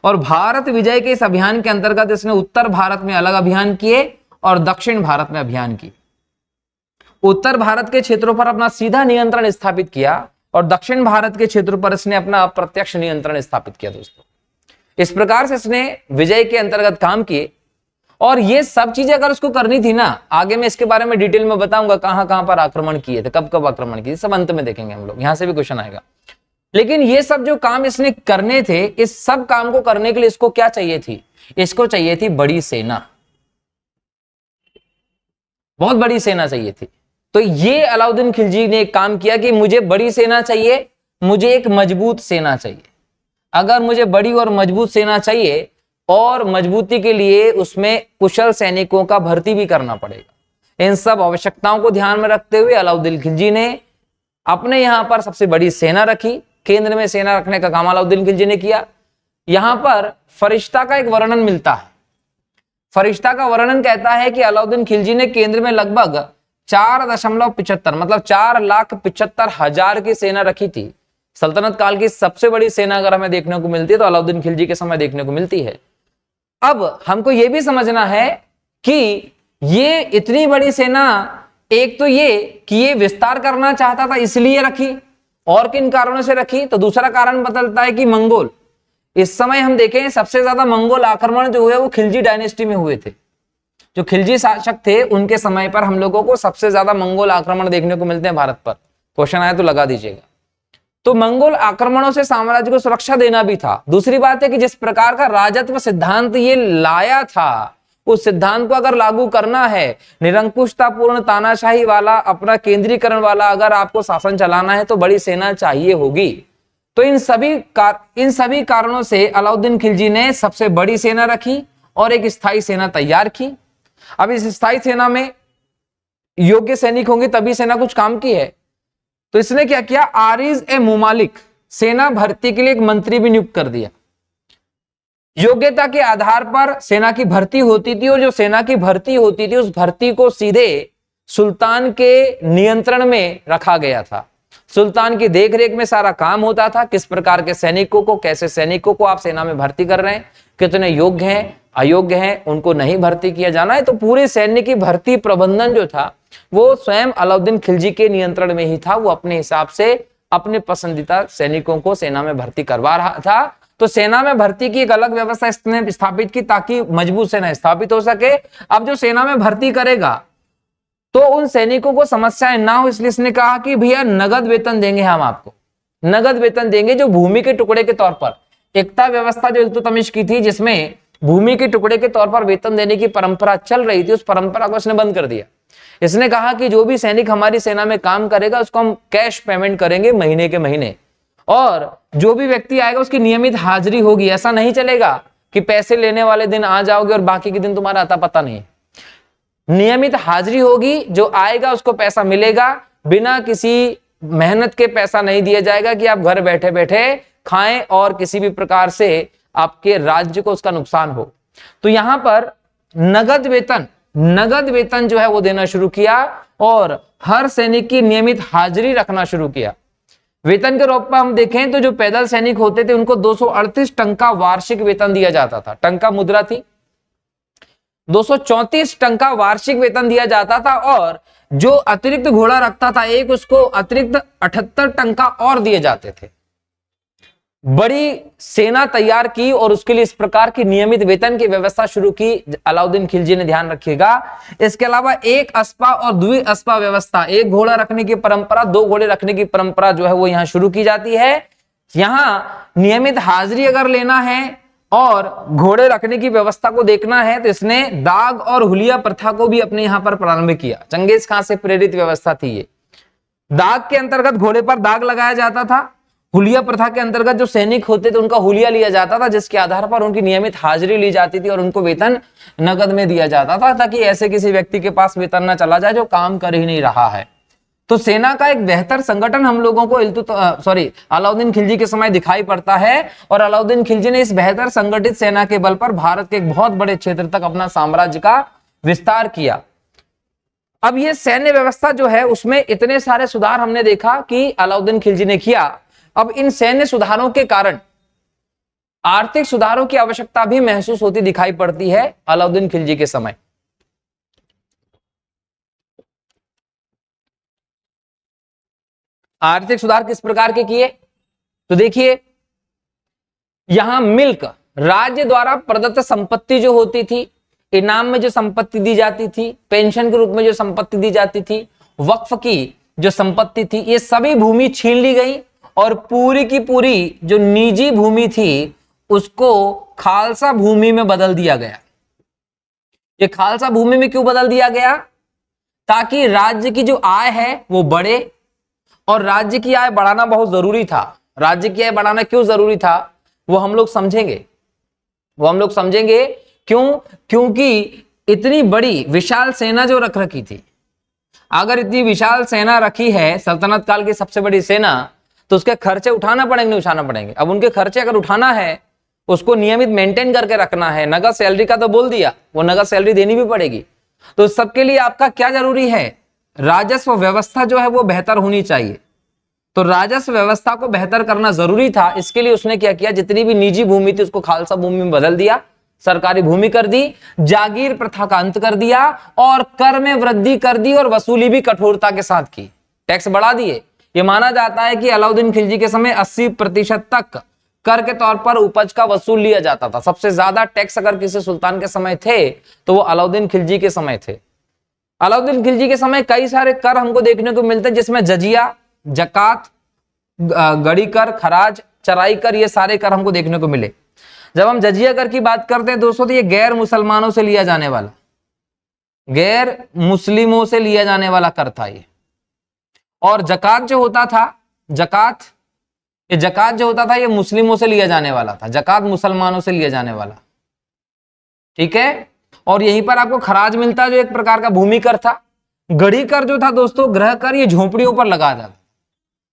और भारत विजय के इस अभियान के अंतर्गत इसने उत्तर भारत में अलग अभियान किए और दक्षिण भारत में अभियान की। उत्तर भारत के क्षेत्रों पर अपना सीधा नियंत्रण स्थापित किया और दक्षिण भारत के क्षेत्रों पर इसने अपना अप्रत्यक्ष नियंत्रण स्थापित किया। दोस्तों, इस प्रकार से इसने विजय के अंतर्गत काम किए। और ये सब चीजें अगर उसको करनी थी ना, आगे मैं इसके बारे में डिटेल में बताऊंगा कहां कहां पर आक्रमण किए थे, कब कब आक्रमण किए, सब अंत में देखेंगे हम लोग, यहां से भी क्वेश्चन आएगा। लेकिन ये सब जो काम इसने करने थे, इस सब काम को करने के लिए इसको क्या चाहिए थी? इसको चाहिए थी बड़ी सेना, बहुत बड़ी सेना चाहिए थी। तो ये अलाउद्दीन खिलजी ने एक काम किया कि मुझे बड़ी सेना चाहिए, मुझे एक मजबूत सेना चाहिए। अगर मुझे बड़ी और मजबूत सेना चाहिए और मजबूती के लिए उसमें कुशल सैनिकों का भर्ती भी करना पड़ेगा। इन सब आवश्यकताओं को ध्यान में रखते हुए अलाउद्दीन खिलजी ने अपने यहां पर सबसे बड़ी सेना रखी। केंद्र में सेना रखने का काम अलाउद्दीन खिलजी ने किया। यहां पर फरिश्ता का एक वर्णन मिलता है। फरिश्ता का वर्णन कहता है कि अलाउद्दीन खिलजी ने केंद्र में लगभग 4.75 मतलब 4,75,000 की सेना रखी थी। सल्तनत काल की सबसे बड़ी सेना अगर हमें देखने को मिलती है तो अलाउद्दीन खिलजी के समय देखने को मिलती है। अब हमको यह भी समझना है कि ये इतनी बड़ी सेना, एक तो ये कि ये विस्तार करना चाहता था इसलिए रखी, और किन कारणों से रखी? तो दूसरा कारण बदलता है कि मंगोल, इस समय हम देखें सबसे ज्यादा मंगोल आक्रमण जो हुए वो खिलजी डायनेस्टी में हुए थे। जो खिलजी शासक थे उनके समय पर हम लोगों को सबसे ज्यादा मंगोल आक्रमण देखने को मिलते हैं भारत पर। क्वेश्चन आया तो लगा दीजिएगा। तो मंगोल आक्रमणों से साम्राज्य को सुरक्षा देना भी था। दूसरी बात है कि जिस प्रकार का राजत्व सिद्धांत ये लाया था, उस सिद्धांत को अगर लागू करना है, निरंकुशतापूर्ण तानाशाही वाला, अपना केंद्रीकरण वाला अगर आपको शासन चलाना है तो बड़ी सेना चाहिए होगी। तो इन सभी कारणों से अलाउद्दीन खिलजी ने सबसे बड़ी सेना रखी और एक स्थायी सेना तैयार की। अब इस स्थायी सेना में योग्य सैनिक होंगे तभी सेना कुछ काम की है। तो इसने क्या किया? आरिज ए मुमालिक सेना भर्ती के लिए एक मंत्री भी नियुक्त कर दिया। योग्यता के आधार पर सेना की भर्ती होती थी और जो सेना की भर्ती होती थी उस भर्ती को सीधे सुल्तान के नियंत्रण में रखा गया था। सुल्तान की देखरेख में सारा काम होता था। किस प्रकार के सैनिकों को, कैसे सैनिकों को आप सेना में भर्ती कर रहे हैं, कितने योग्य हैं, अयोग्य हैं, उनको नहीं भर्ती किया जाना है। तो पूरे सैन्य की भर्ती प्रबंधन जो था वो स्वयं अलाउद्दीन खिलजी के नियंत्रण में ही था। वो अपने हिसाब से अपने पसंदीदा सैनिकों को सेना में भर्ती करवा रहा था। तो सेना में भर्ती की एक अलग व्यवस्था इसने स्थापित की ताकि मजबूत सेना स्थापित हो सके। अब जो सेना में भर्ती करेगा तो उन सैनिकों को समस्याएं ना हो, इसलिए इसने कहा कि भैया नगद वेतन देंगे, हम आपको नगद वेतन देंगे जो भूमि के टुकड़े के तौर पर। एकता व्यवस्था जो इल्तुतमिश की थी जिसमें भूमि के टुकड़े के तौर पर वेतन देने की परंपरा चल रही थी, उस परंपरा को इसने बंद कर दिया। इसने कहा कि जो भी सैनिक हमारी सेना में काम करेगा उसको हम कैश पेमेंट करेंगे महीने के महीने, और जो भी व्यक्ति आएगा उसकी नियमित हाजिरी होगी। ऐसा नहीं चलेगा कि पैसे लेने वाले दिन आ जाओगे और बाकी के दिन तुम्हारा अता पता नहीं। नियमित हाजिरी होगी, जो आएगा उसको पैसा मिलेगा, बिना किसी मेहनत के पैसा नहीं दिया जाएगा कि आप घर बैठे बैठे खाएं और किसी भी प्रकार से आपके राज्य को उसका नुकसान हो। तो यहां पर नगद वेतन जो है वो देना शुरू किया और हर सैनिक की नियमित हाजिरी रखना शुरू किया। वेतन के रूप में हम देखें तो जो पैदल सैनिक होते थे उनको 238 टंका वार्षिक वेतन दिया जाता था। टंका मुद्रा थी। 234 टंका वार्षिक वेतन दिया जाता था और जो अतिरिक्त घोड़ा रखता था एक, उसको अतिरिक्त 78 टंका और दिए जाते थे। बड़ी सेना तैयार की और उसके लिए इस प्रकार की नियमित वेतन की व्यवस्था शुरू की अलाउद्दीन खिलजी ने, ध्यान रखिएगा। इसके अलावा एक अस्पा और द्वि अस्पा व्यवस्था, एक घोड़ा रखने की परंपरा, दो घोड़े रखने की परंपरा जो है वो यहां शुरू की जाती है। यहां नियमित हाजिरी अगर लेना है और घोड़े रखने की व्यवस्था को देखना है तो इसने दाग और हुलिया प्रथा को भी अपने यहां पर प्रारंभ किया। चंगेज खान से प्रेरित व्यवस्था थी ये। दाग के अंतर्गत घोड़े पर दाग लगाया जाता था। हुलिया प्रथा के अंतर्गत जो सैनिक होते थे उनका हुलिया लिया जाता था, जिसके आधार पर उनकी नियमित हाजिरी ली जाती थी और उनको वेतन नगद में दिया जाता था, ताकि ऐसे किसी व्यक्ति के पास वेतन न चला जाए जो काम कर ही नहीं रहा है। तो सेना का एक बेहतर संगठन हम लोगों को अलाउद्दीन खिलजी के समय दिखाई पड़ता है, और अलाउद्दीन खिलजी ने इस बेहतर संगठित सेना के बल पर भारत के एक बहुत बड़े क्षेत्र तक अपना साम्राज्य का विस्तार किया। अब ये सैन्य व्यवस्था जो है उसमें इतने सारे सुधार हमने देखा कि अलाउद्दीन खिलजी ने किया। अब इन सैन्य सुधारों के कारण आर्थिक सुधारों की आवश्यकता भी महसूस होती दिखाई पड़ती है अलाउद्दीन खिलजी के समय। आर्थिक सुधार किस प्रकार के किए, तो देखिए यहां मिल्क, राज्य द्वारा प्रदत्त संपत्ति जो होती थी, इनाम में जो संपत्ति दी जाती थी, पेंशन के रूप में जो संपत्ति दी जाती थी, वक्फ की जो संपत्ति थी, ये सभी भूमि छीन ली गई और पूरी की पूरी जो निजी भूमि थी उसको खालसा भूमि में बदल दिया गया। ये खालसा भूमि में क्यों बदल दिया गया, ताकि राज्य की जो आय है वो बढ़े, और राज्य की आय बढ़ाना बहुत जरूरी था। राज्य की आय बढ़ाना क्यों जरूरी था वो हम लोग समझेंगे। क्यों, क्योंकि इतनी बड़ी विशाल सेना जो रख रखी थी, अगर इतनी विशाल सेना रखी है, सल्तनत काल की सबसे बड़ी सेना, तो उसके खर्चे उठाना पड़ेंगे, नहीं उठाना पड़ेंगे। अब उनके खर्चे अगर उठाना है, उसको नियमित मेंटेन करके रखना है, नगद सैलरी का तो बोल दिया, वो नगद सैलरी देनी भी पड़ेगी। तो सबके लिए आपका क्या जरूरी है, राजस्व व्यवस्था जो है वो बेहतर होनी चाहिए। तो राजस्व व्यवस्था को बेहतर करना जरूरी था। इसके लिए उसने क्या किया, जितनी भी निजी भूमि थी उसको खालसा भूमि में बदल दिया, सरकारी भूमि कर दी, जागीर प्रथा का अंत कर दिया, और कर में वृद्धि कर दी, और वसूली भी कठोरता के साथ की, टैक्स बढ़ा दिए। यह माना जाता है कि अलाउद्दीन खिलजी के समय 80% तक कर के तौर पर उपज का वसूल लिया जाता था। सबसे ज्यादा टैक्स अगर किसी सुल्तान के समय थे तो वो अलाउद्दीन खिलजी के समय थे। अलाउद्दीन खिलजी के समय कई सारे कर हमको देखने को मिलते हैं, जिसमें जजिया, जकात, गड़ी कर, खराज, चराई कर, ये सारे कर हमको देखने को मिले। जब हम जजिया कर की बात करते हैं दोस्तों, तो ये गैर मुसलमानों से लिया जाने वाला, गैर मुस्लिमों से लिया जाने वाला कर था ये। और जकात जो होता था, जकात जो होता था ये मुस्लिमों से लिया जाने वाला था, जकात मुसलमानों से लिया जाने वाला, ठीक है। और यहीं पर आपको खराज मिलता जो एक प्रकार का भूमि कर था। गड़ी कर जो था दोस्तों, गृह कर, ये झोपड़ियों पर लगाया जाता,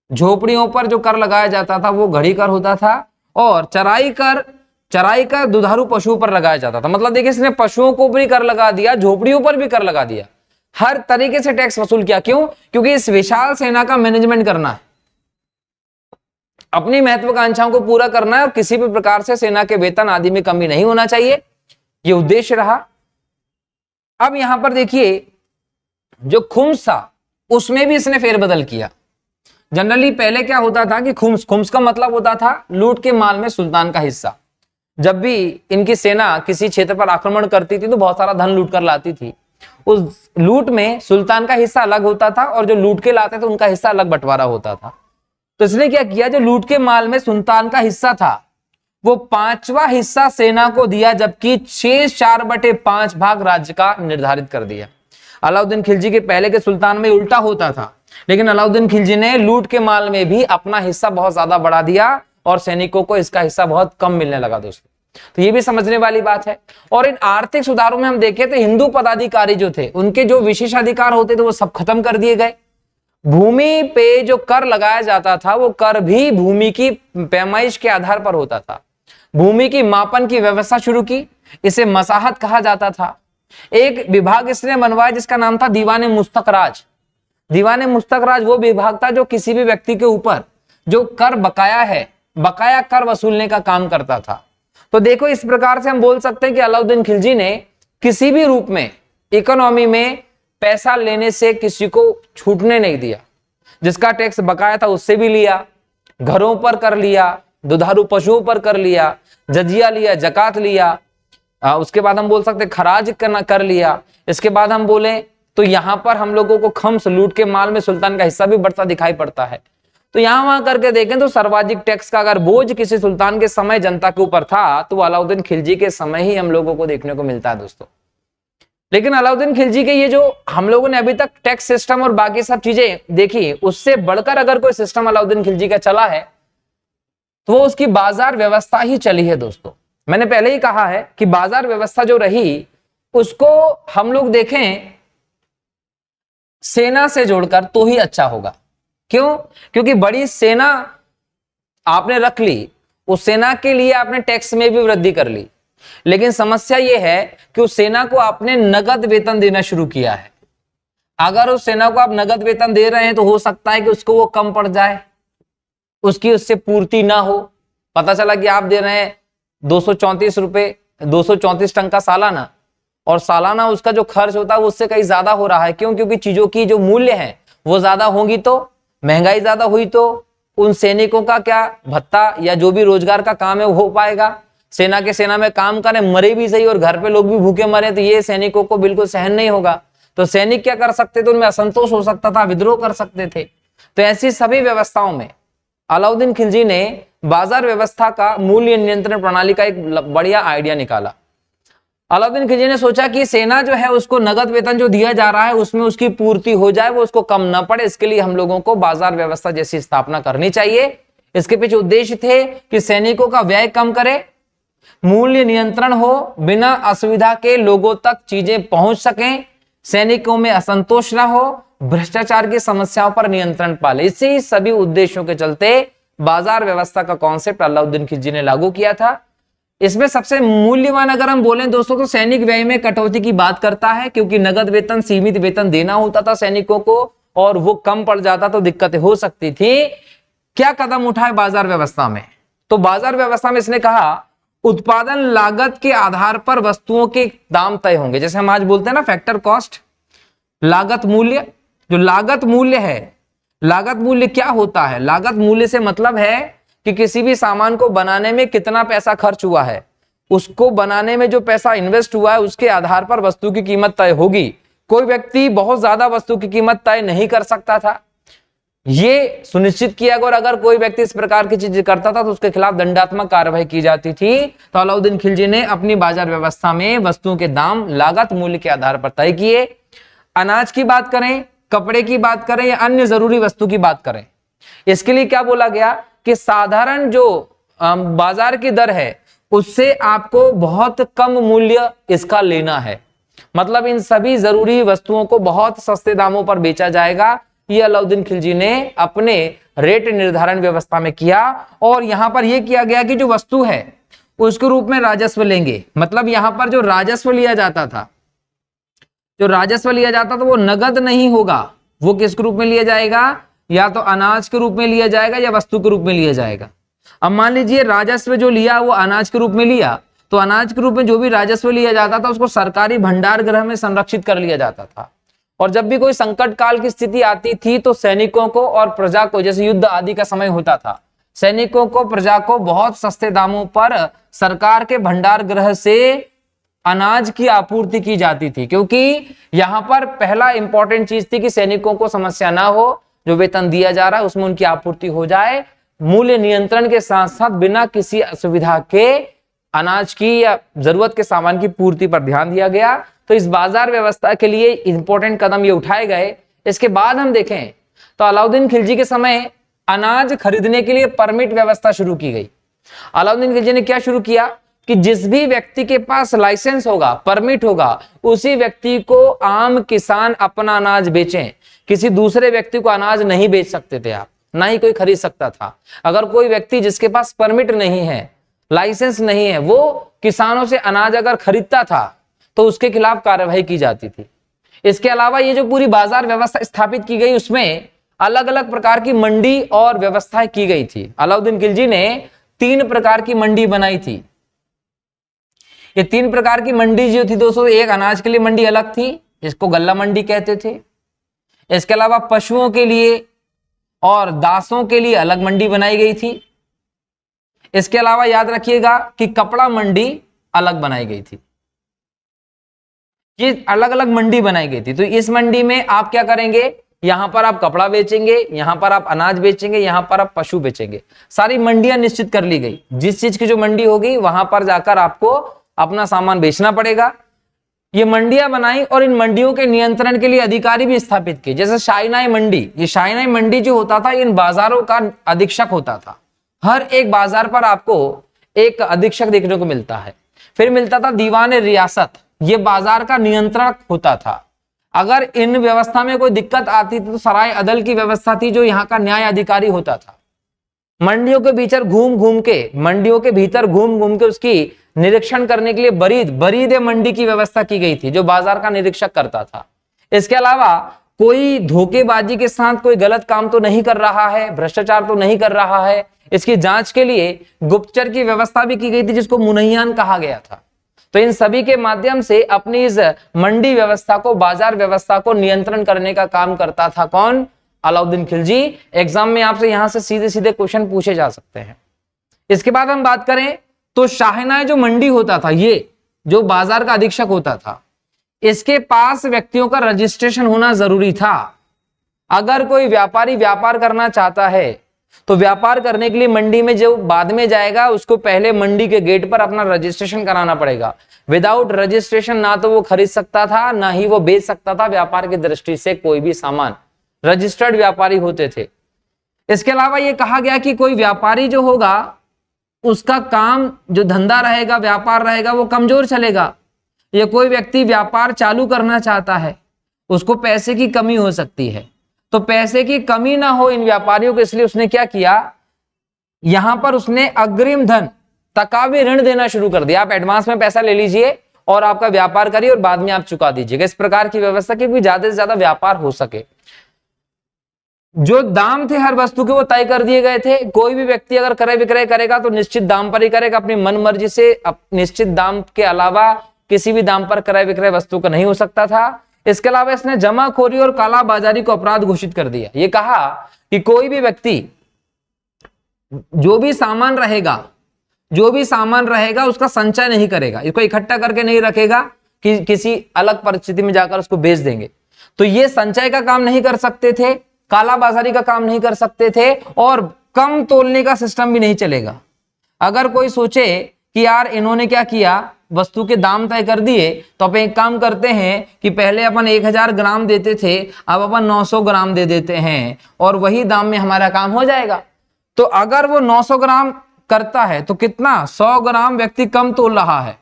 झोपड़ियों पर जो कर लगाया जाता था वो घड़ी कर होता था। और चराई कर दुधारू पशुओं पर लगाया जाता था। मतलब देखिए, इसने पशुओं को भी कर लगा दिया, झोपड़ियों पर भी कर लगा दिया, हर तरीके से टैक्स वसूल किया। क्यों, क्योंकि इस विशाल सेना का मैनेजमेंट करना है, अपनी महत्वाकांक्षाओं को पूरा करना है, और किसी भी प्रकार से सेना के वेतन आदि में कमी नहीं होना चाहिए, ये उद्देश्य रहा। अब यहां पर देखिए जो खुम्स था उसमें भी इसने फेरबदल किया। जनरली पहले क्या होता था कि खुम्स का मतलब होता था लूट के माल में सुल्तान का हिस्सा। जब भी इनकी सेना किसी क्षेत्र पर आक्रमण करती थी तो बहुत सारा धन लूट कर लाती थी, उस लूट में सुल्तान का हिस्सा अलग होता था, और जो लूट के लाते थे उनका हिस्सा अलग बंटवारा होता था। तो इसने क्या किया, जो लूट के माल में सुल्तान का हिस्सा था वो 5वां हिस्सा सेना को दिया, जबकि 6/4 भाग राज्य का निर्धारित कर दिया। अलाउद्दीन खिलजी के पहले के सुल्तान में उल्टा होता था, लेकिन अलाउद्दीन खिलजी ने लूट के माल में भी अपना हिस्सा बहुत ज्यादा बढ़ा दिया, और सैनिकों को इसका हिस्सा बहुत कम मिलने लगा दोस्तों। तो ये भी समझने वाली बात है। और इन आर्थिक सुधारों में हम देखें तो हिंदू पदाधिकारी जो थे, उनके जो विशेषाधिकार होते थे वो सब खत्म कर दिए गए। भूमि पे जो कर लगाया जाता था वो कर भी भूमि की पैमाइश के आधार पर होता था। भूमि की मापन की व्यवस्था शुरू की, इसे मसाहत कहा जाता था। एक विभाग इसने बनवाया जिसका नाम था दीवाने मुस्तकराज। दीवाने मुस्तकराज वो विभाग था जो किसी भी व्यक्ति के ऊपर जो कर बकाया है, बकाया कर वसूलने का काम करता था। तो देखो, इस प्रकार से हम बोल सकते हैं कि अलाउद्दीन खिलजी ने किसी भी रूप में इकोनॉमी में पैसा लेने से किसी को छूटने नहीं दिया। जिसका टैक्स बकाया था उससे भी लिया, घरों पर कर लिया, दुधारू पशुओं पर कर लिया, जजिया लिया, जकात लिया, उसके बाद हम बोल सकते खराज कर लिया। इसके बाद हम बोले तो यहां पर हम लोगों को खम्स, लूट के माल में सुल्तान का हिस्सा भी बढ़ता दिखाई पड़ता है। तो यहां वहां करके देखें तो सर्वाधिक टैक्स का अगर बोझ किसी सुल्तान के समय जनता के ऊपर था तो अलाउद्दीन खिलजी के समय ही हम लोगों को देखने को मिलता है दोस्तों। लेकिन अलाउद्दीन खिलजी के ये जो हम लोगों ने अभी तक टैक्स सिस्टम और बाकी सब चीजें देखी, उससे बढ़कर अगर कोई सिस्टम अलाउद्दीन खिलजी का चला है तो वो उसकी बाजार व्यवस्था ही चली है दोस्तों। मैंने पहले ही कहा है कि बाजार व्यवस्था जो रही उसको हम लोग देखें सेना से जोड़कर तो ही अच्छा होगा। क्यों? क्योंकि बड़ी सेना आपने रख ली, उस सेना के लिए आपने टैक्स में भी वृद्धि कर ली, लेकिन समस्या यह है कि उस सेना को आपने नगद वेतन देना शुरू किया है। अगर उस सेना को आप नगद वेतन दे रहे हैं तो हो सकता है कि उसको वो कम पड़ जाए, उसकी उससे पूर्ति ना हो। पता चला कि आप दे रहे हैं 234 रुपए, 234 टन का सालाना, और सालाना उसका जो खर्च होता है वो उससे कहीं ज्यादा हो रहा है। क्यों? क्योंकि चीजों की जो मूल्य है वो ज्यादा होंगी, तो महंगाई ज्यादा हुई तो उन सैनिकों का क्या भत्ता या जो भी रोजगार का काम है वो हो पाएगा? सेना में काम करें, मरे भी सही और घर पे लोग भी भूखे मरे, तो ये सैनिकों को बिल्कुल सहन नहीं होगा। तो सैनिक क्या कर सकते थे? उनमें असंतोष हो सकता था, विद्रोह कर सकते थे। तो ऐसी सभी व्यवस्थाओं में अलाउद्दीन खिलजी ने बाजार व्यवस्था का मूल्य नियंत्रण प्रणाली का एक बढ़िया आइडिया निकाला। अलाउद्दीन खिलजी ने सोचा कि सेना जो है उसको नगद वेतन जो दिया जा रहा है उसमें उसकी पूर्ति हो जाए, वो उसको कम ना पड़े। इसके लिए हम लोगों को बाजार व्यवस्था जैसी स्थापना करनी चाहिए। इसके पीछे उद्देश्य थे कि सैनिकों का व्यय कम करे, मूल्य नियंत्रण हो, बिना असुविधा के लोगों तक चीजें पहुंच सकें, सैनिकों में असंतोष ना हो, भ्रष्टाचार की समस्याओं पर नियंत्रण पाले। इसी सभी उद्देश्यों के चलते बाजार व्यवस्था का कॉन्सेप्ट अलाउद्दीन खिलजी ने लागू किया था। इसमें सबसे मूल्यवान अगर हम बोलें दोस्तों तो सैनिक व्यय में कटौती की बात करता है, क्योंकि नगद वेतन, सीमित वेतन देना होता था सैनिकों को और वो कम पड़ जाता तो दिक्कतें हो सकती थी। क्या कदम उठाए बाजार व्यवस्था में? तो बाजार व्यवस्था में इसने कहा उत्पादन लागत के आधार पर वस्तुओं के दाम तय होंगे। जैसे हम आज बोलते हैं ना फैक्टर कॉस्ट, लागत मूल्य। जो लागत मूल्य है, लागत मूल्य क्या होता है? लागत मूल्य से मतलब है कि किसी भी सामान को बनाने में कितना पैसा खर्च हुआ है, उसको बनाने में जो पैसा इन्वेस्ट हुआ है उसके आधार पर वस्तु की कीमत तय होगी। कोई व्यक्ति बहुत ज्यादा वस्तु की कीमत तय नहीं कर सकता था, ये सुनिश्चित किया गया, और अगर कोई व्यक्ति इस प्रकार की चीज करता था तो उसके खिलाफ दंडात्मक कार्रवाई की जाती थी। तो अलाउद्दीन खिलजी ने अपनी बाजार व्यवस्था में वस्तुओं के दाम लागत मूल्य के आधार पर तय किए। अनाज की बात करें, कपड़े की बात करें या अन्य जरूरी वस्तु की बात करें, इसके लिए क्या बोला गया कि साधारण जो बाजार की दर है उससे आपको बहुत कम मूल्य इसका लेना है। मतलब इन सभी जरूरी वस्तुओं को बहुत सस्ते दामों पर बेचा जाएगा। ये अलाउद्दीन खिलजी ने अपने रेट निर्धारण व्यवस्था में किया। और यहां पर यह किया गया कि जो वस्तु है उसके रूप में राजस्व लेंगे। मतलब यहां पर जो राजस्व लिया जाता था, वो नगद नहीं होगा। वो किसके रूप में लिया जाएगा? या तो अनाज के रूप में लिया जाएगा या वस्तु के रूप में लिया जाएगा। अब मान लीजिए राजस्व जो लिया वो अनाज के रूप में लिया, तो अनाज के रूप में जो भी राजस्व लिया जाता था उसको सरकारी भंडार गृह में संरक्षित कर लिया जाता था। और जब भी कोई संकट काल की स्थिति आती थी तो सैनिकों को और प्रजा को, जैसे युद्ध आदि का समय होता था, सैनिकों को, प्रजा को बहुत सस्ते दामों पर सरकार के भंडार गृह से अनाज की आपूर्ति की जाती थी। क्योंकि यहां पर पहला इंपॉर्टेंट चीज थी कि सैनिकों को समस्या ना हो, जो वेतन दिया जा रहा है उसमें उनकी आपूर्ति हो जाए। मूल्य नियंत्रण के साथ साथ बिना किसी असुविधा के अनाज की या जरूरत के सामान की पूर्ति पर ध्यान दिया गया। तो इस बाजार व्यवस्था के लिए इंपॉर्टेंट कदम ये उठाए गए। इसके बाद हम देखें तो अलाउद्दीन खिलजी के समय अनाज खरीदने के लिए परमिट व्यवस्था शुरू की गई। अलाउद्दीन खिलजी ने क्या शुरू किया कि जिस भी व्यक्ति के पास लाइसेंस होगा, परमिट होगा, उसी व्यक्ति को आम किसान अपना अनाज बेचें। किसी दूसरे व्यक्ति को अनाज नहीं बेच सकते थे आप, ना ही कोई खरीद सकता था। अगर कोई व्यक्ति जिसके पास परमिट नहीं है, लाइसेंस नहीं है, वो किसानों से अनाज अगर खरीदता था तो उसके खिलाफ कार्रवाई की जाती थी। इसके अलावा ये जो पूरी बाजार व्यवस्था स्थापित की गई उसमें अलग अलग प्रकार की मंडी और व्यवस्थाएं की गई थी। अलाउद्दीन खिलजी ने 3 प्रकार की मंडी बनाई थी। ये 3 प्रकार की मंडी जो थी दोस्तों, एक अनाज के लिए मंडी अलग थी, जिसको गल्ला मंडी कहते थे। इसके अलावा पशुओं के लिए और दासों के लिए अलग मंडी बनाई गई थी। इसके अलावा याद रखिएगा कि कपड़ा मंडी अलग बनाई गई थी। ये अलग अलग मंडी बनाई गई थी। तो इस मंडी में आप क्या करेंगे, यहां पर आप कपड़ा बेचेंगे, यहां पर आप अनाज बेचेंगे, यहां पर आप पशु बेचेंगे। सारी मंडियां निश्चित कर ली गई। जिस चीज की जो मंडी होगी वहां पर जाकर आपको अपना सामान बेचना पड़ेगा। ये मंडियां बनाई और इन मंडियों के नियंत्रण के लिए अधिकारी भी स्थापित किए। जैसे शाइनाई मंडी, ये शाइनाई मंडी जो होता था इन बाजारों का अधीक्षक होता था। हर एक बाजार पर आपको एक अधीक्षक देखने को मिलता है। फिर मिलता था दीवान रियासत, ये बाजार का नियंत्रण होता था। अगर इन व्यवस्था में कोई दिक्कत आती थी तो सराय अदल की व्यवस्था थी, जो यहाँ का न्याय अधिकारी होता था। मंडियों के भीतर घूम घूम के उसकी निरीक्षण करने के लिए बरीद मंडी की व्यवस्था की गई थी, जो बाजार का निरीक्षक करता था। इसके अलावा कोई धोखेबाजी के साथ कोई गलत काम तो नहीं कर रहा है, भ्रष्टाचार तो नहीं कर रहा है, इसकी जांच के लिए गुप्तचर की व्यवस्था भी की गई थी, जिसको मुनैयान कहा गया था। तो इन सभी के माध्यम से अपनी इस मंडी व्यवस्था को, बाजार व्यवस्था को नियंत्रण करने का काम करता था कौन? अलाउद्दीन खिलजी। एग्जाम में आपसे यहां से सीधे सीधे क्वेश्चन पूछे जा सकते हैं। इसके बाद हम बात करें तो शाहनाई जो मंडी होता था, ये जो बाजार का अधीक्षक होता था, इसके पास व्यक्तियों का रजिस्ट्रेशन होना जरूरी था। अगर कोई व्यापारी व्यापार करना चाहता है तो व्यापार करने के लिए मंडी में जो बाद में जाएगा, उसको पहले मंडी के गेट पर अपना रजिस्ट्रेशन कराना पड़ेगा। विदाउट रजिस्ट्रेशन ना तो वो खरीद सकता था, ना ही वो बेच सकता था व्यापार की दृष्टि से कोई भी सामान। रजिस्टर्ड व्यापारी होते थे। इसके अलावा ये कहा गया कि कोई व्यापारी जो होगा, उसका काम, जो धंधा रहेगा, व्यापार रहेगा, वो कमजोर चलेगा। ये कोई व्यक्ति व्यापार चालू करना चाहता है, उसको पैसे की कमी हो सकती है, तो पैसे की कमी ना हो इन व्यापारियों को, इसलिए उसने क्या किया, यहां पर उसने अग्रिम धन, तकावी ऋण देना शुरू कर दिया। आप एडवांस में पैसा ले लीजिए और आपका व्यापार करिए और बाद में आप चुका दीजिएगा। इस प्रकार की व्यवस्था की ज्यादा से ज्यादा व्यापार हो सके। जो दाम थे हर वस्तु के वो तय कर दिए गए थे। कोई भी व्यक्ति अगर क्रय विक्रय करेगा तो निश्चित दाम पर ही करेगा, अपनी मन मर्जी से निश्चित दाम के अलावा किसी भी दाम पर क्रय विक्रय वस्तु का नहीं हो सकता था। इसके अलावा इसने जमाखोरी और कालाबाजारी को अपराध घोषित कर दिया। ये कहा कि कोई भी व्यक्ति जो भी सामान रहेगा उसका संचय नहीं करेगा, इसको इकट्ठा करके नहीं रखेगा कि किसी अलग परिस्थिति में जाकर उसको बेच देंगे। तो ये संचय का काम नहीं कर सकते थे, कालाबाजारी का काम नहीं कर सकते थे, और कम तोलने का सिस्टम भी नहीं चलेगा। अगर कोई सोचे कि यार इन्होंने क्या किया, वस्तु के दाम तय कर दिए, तो अपन एक काम करते हैं कि पहले अपन 1000 ग्राम देते थे, अब अपन 900 ग्राम दे देते हैं और वही दाम में हमारा काम हो जाएगा। तो अगर वो 900 ग्राम करता है तो कितना, 100 ग्राम व्यक्ति कम तोल रहा है,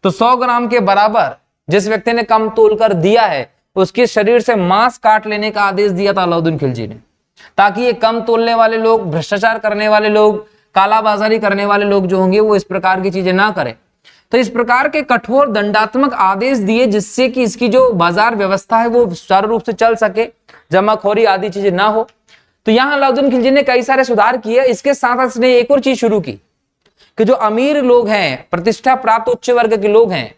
तो 100 ग्राम के बराबर जिस व्यक्ति ने कम तोल कर दिया है उसके शरीर से मांस काट लेने का आदेश दिया था अलाउद्दीन खिलजी ने, ताकि ये कम तोलने वाले लोग, भ्रष्टाचार करने वाले लोग, कालाबाजारी करने वाले लोग जो होंगे वो इस प्रकार की चीजें ना करें। तो इस प्रकार के कठोर दंडात्मक आदेश दिए जिससे कि इसकी जो बाजार व्यवस्था है वो सुचारू रूप से चल सके, जमाखोरी आदि चीजें ना हो। तो यहां अलाउद्दीन खिलजी ने कई सारे सुधार किए। इसके साथ इसने एक और चीज शुरू की कि जो अमीर लोग हैं, प्रतिष्ठा प्राप्त उच्च वर्ग के लोग हैं,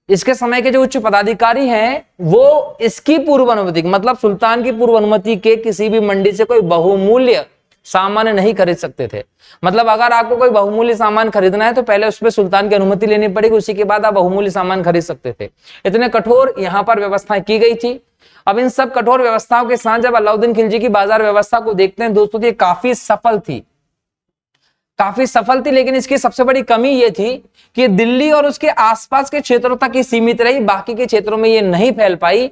इसके समय के जो उच्च पदाधिकारी हैं, वो इसकी पूर्व अनुमति, मतलब सुल्तान की पूर्व अनुमति के किसी भी मंडी से कोई बहुमूल्य सामान नहीं खरीद सकते थे। मतलब अगर आपको कोई बहुमूल्य सामान खरीदना है तो पहले उसमें सुल्तान की अनुमति लेनी पड़ेगी, उसी के बाद आप बहुमूल्य सामान खरीद सकते थे। इतने कठोर यहाँ पर व्यवस्थाएं की गई थी। अब इन सब कठोर व्यवस्थाओं के साथ जब अलाउद्दीन खिलजी की बाजार व्यवस्था को देखते हैं दोस्तों, ये काफी सफल थी, लेकिन इसकी सबसे बड़ी कमी ये थी कि दिल्ली और उसके आसपास के क्षेत्रों तक ही सीमित रही, बाकी के क्षेत्रों में ये नहीं फैल पाई।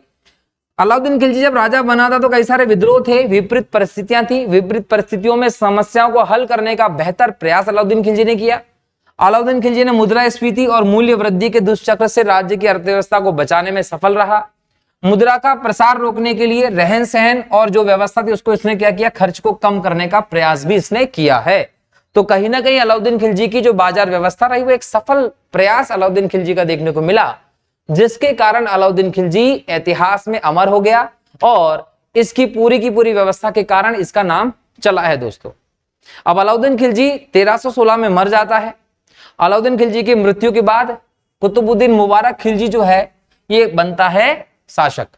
अलाउद्दीन खिलजी जब राजा बना था तो कई सारे विद्रोह थे, विपरीत परिस्थितियां थी। विपरीत परिस्थितियों में समस्याओं को हल करने का बेहतर प्रयास अलाउद्दीन खिलजी ने किया। अलाउद्दीन खिलजी ने मुद्रास्फीति और मूल्य वृद्धि के दुष्चक्र से राज्य की अर्थव्यवस्था को बचाने में सफल रहा। मुद्रा का प्रसार रोकने के लिए रहन सहन और जो व्यवस्था थी उसको इसने क्या किया, खर्च को कम करने का प्रयास भी इसने किया है। तो कहीं ना कहीं अलाउद्दीन खिलजी की जो बाजार व्यवस्था रही वो एक सफल प्रयास अलाउद्दीन खिलजी का देखने को मिला, जिसके कारण अलाउद्दीन खिलजी इतिहास में अमर हो गया और इसकी पूरी की पूरी व्यवस्था के कारण इसका नाम चला है दोस्तों। अब अलाउद्दीन खिलजी 1316 में मर जाता है। अलाउद्दीन खिलजी की मृत्यु के बाद कुतुबुद्दीन मुबारक खिलजी जो है ये बनता है शासक।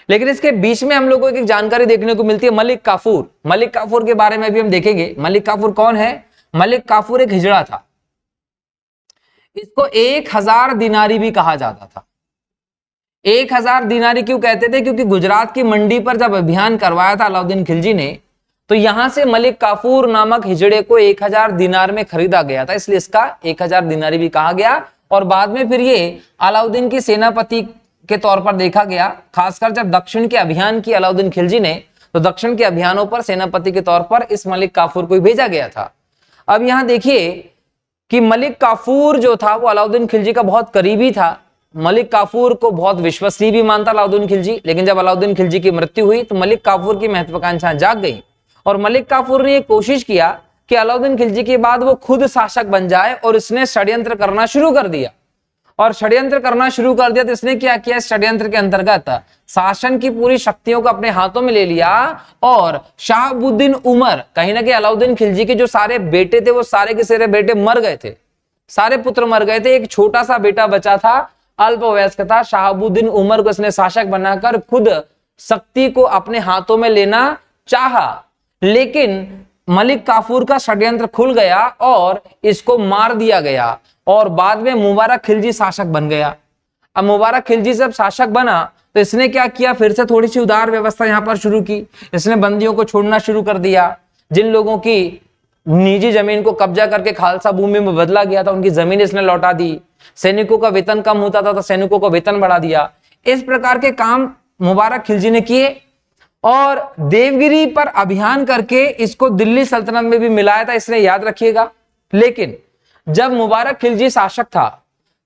लेकिन इसके बीच में हम लोगों को एक जानकारी देखने को मिलती है मलिक काफूर। मलिक काफूर के बारे में भी हम देखेंगे। मलिक काफूर कौन है? मलिक काफूर एक हिजड़ा था। इसको 1000 दिनारी भी कहा जाता था। 1000 दिनारी क्यों कहते थे? क्योंकि गुजरात की मंडी पर जब अभियान करवाया था अलाउद्दीन खिलजी ने, तो यहां से मलिक काफूर नामक हिजड़े को 1000 दिनार में खरीदा गया था, इसलिए इसका 1000 दिनारी भी कहा गया। और बाद में फिर ये अलाउद्दीन की सेनापति के तौर पर देखा गया। खासकर जब दक्षिण के अभियान की अलाउद्दीन खिलजी ने, तो दक्षिण के अभियानों पर सेनापति के तौर पर इस मलिक काफूर को भेजा गया था। अब यहां देखिए कि मलिक काफूर जो था वो अलाउद्दीन खिलजी का बहुत करीबी था। मलिक काफूर को बहुत विश्वसनीय भी मानता अलाउद्दीन खिलजी, लेकिन जब अलाउद्दीन खिलजी की मृत्यु हुई तो मलिक काफूर की महत्वाकांक्षा जाग गई और मलिक काफूर ने एक कोशिश किया कि अलाउद्दीन खिलजी के बाद वो खुद शासक बन जाए और इसने षड्यंत्र करना शुरू कर दिया। और षड्यंत्र करना शुरू कर दिया तो इसने क्या किया, षड्यंत्र के अंतर्गत शासन की पूरी शक्तियों को अपने हाथों में ले लिया और शहाबुद्दीन उमर, कहीं ना कहीं अलाउद्दीन खिलजी के जो सारे बेटे थे वो सारे के सारे बेटे मर गए थे, सारे पुत्र मर गए थे, एक छोटा सा बेटा बचा था, अल्पवयस्क था। शहाबुद्दीन उमर को इसने शासक बनाकर खुद शक्ति को अपने हाथों में लेना चाहा, लेकिन मलिक काफूर का षड्यंत्र खुल गया और इसको मार दिया गया और बाद में मुबारक खिलजी शासक बन गया। अब मुबारक खिलजी जब शासक बना तो इसने क्या किया, फिर से थोड़ी सी उदार व्यवस्था यहां पर शुरू की। इसने बंदियों को छोड़ना शुरू कर दिया, जिन लोगों की निजी जमीन को कब्जा करके खालसा भूमि में बदला गया था उनकी जमीन इसने लौटा दी। सैनिकों का वेतन कम होता था तो सैनिकों को वेतन बढ़ा दिया। इस प्रकार के काम मुबारक खिलजी ने किए और देवगिरी पर अभियान करके इसको दिल्ली सल्तनत में भी मिलाया था, इसने याद रखिएगा। लेकिन जब मुबारक खिलजी शासक था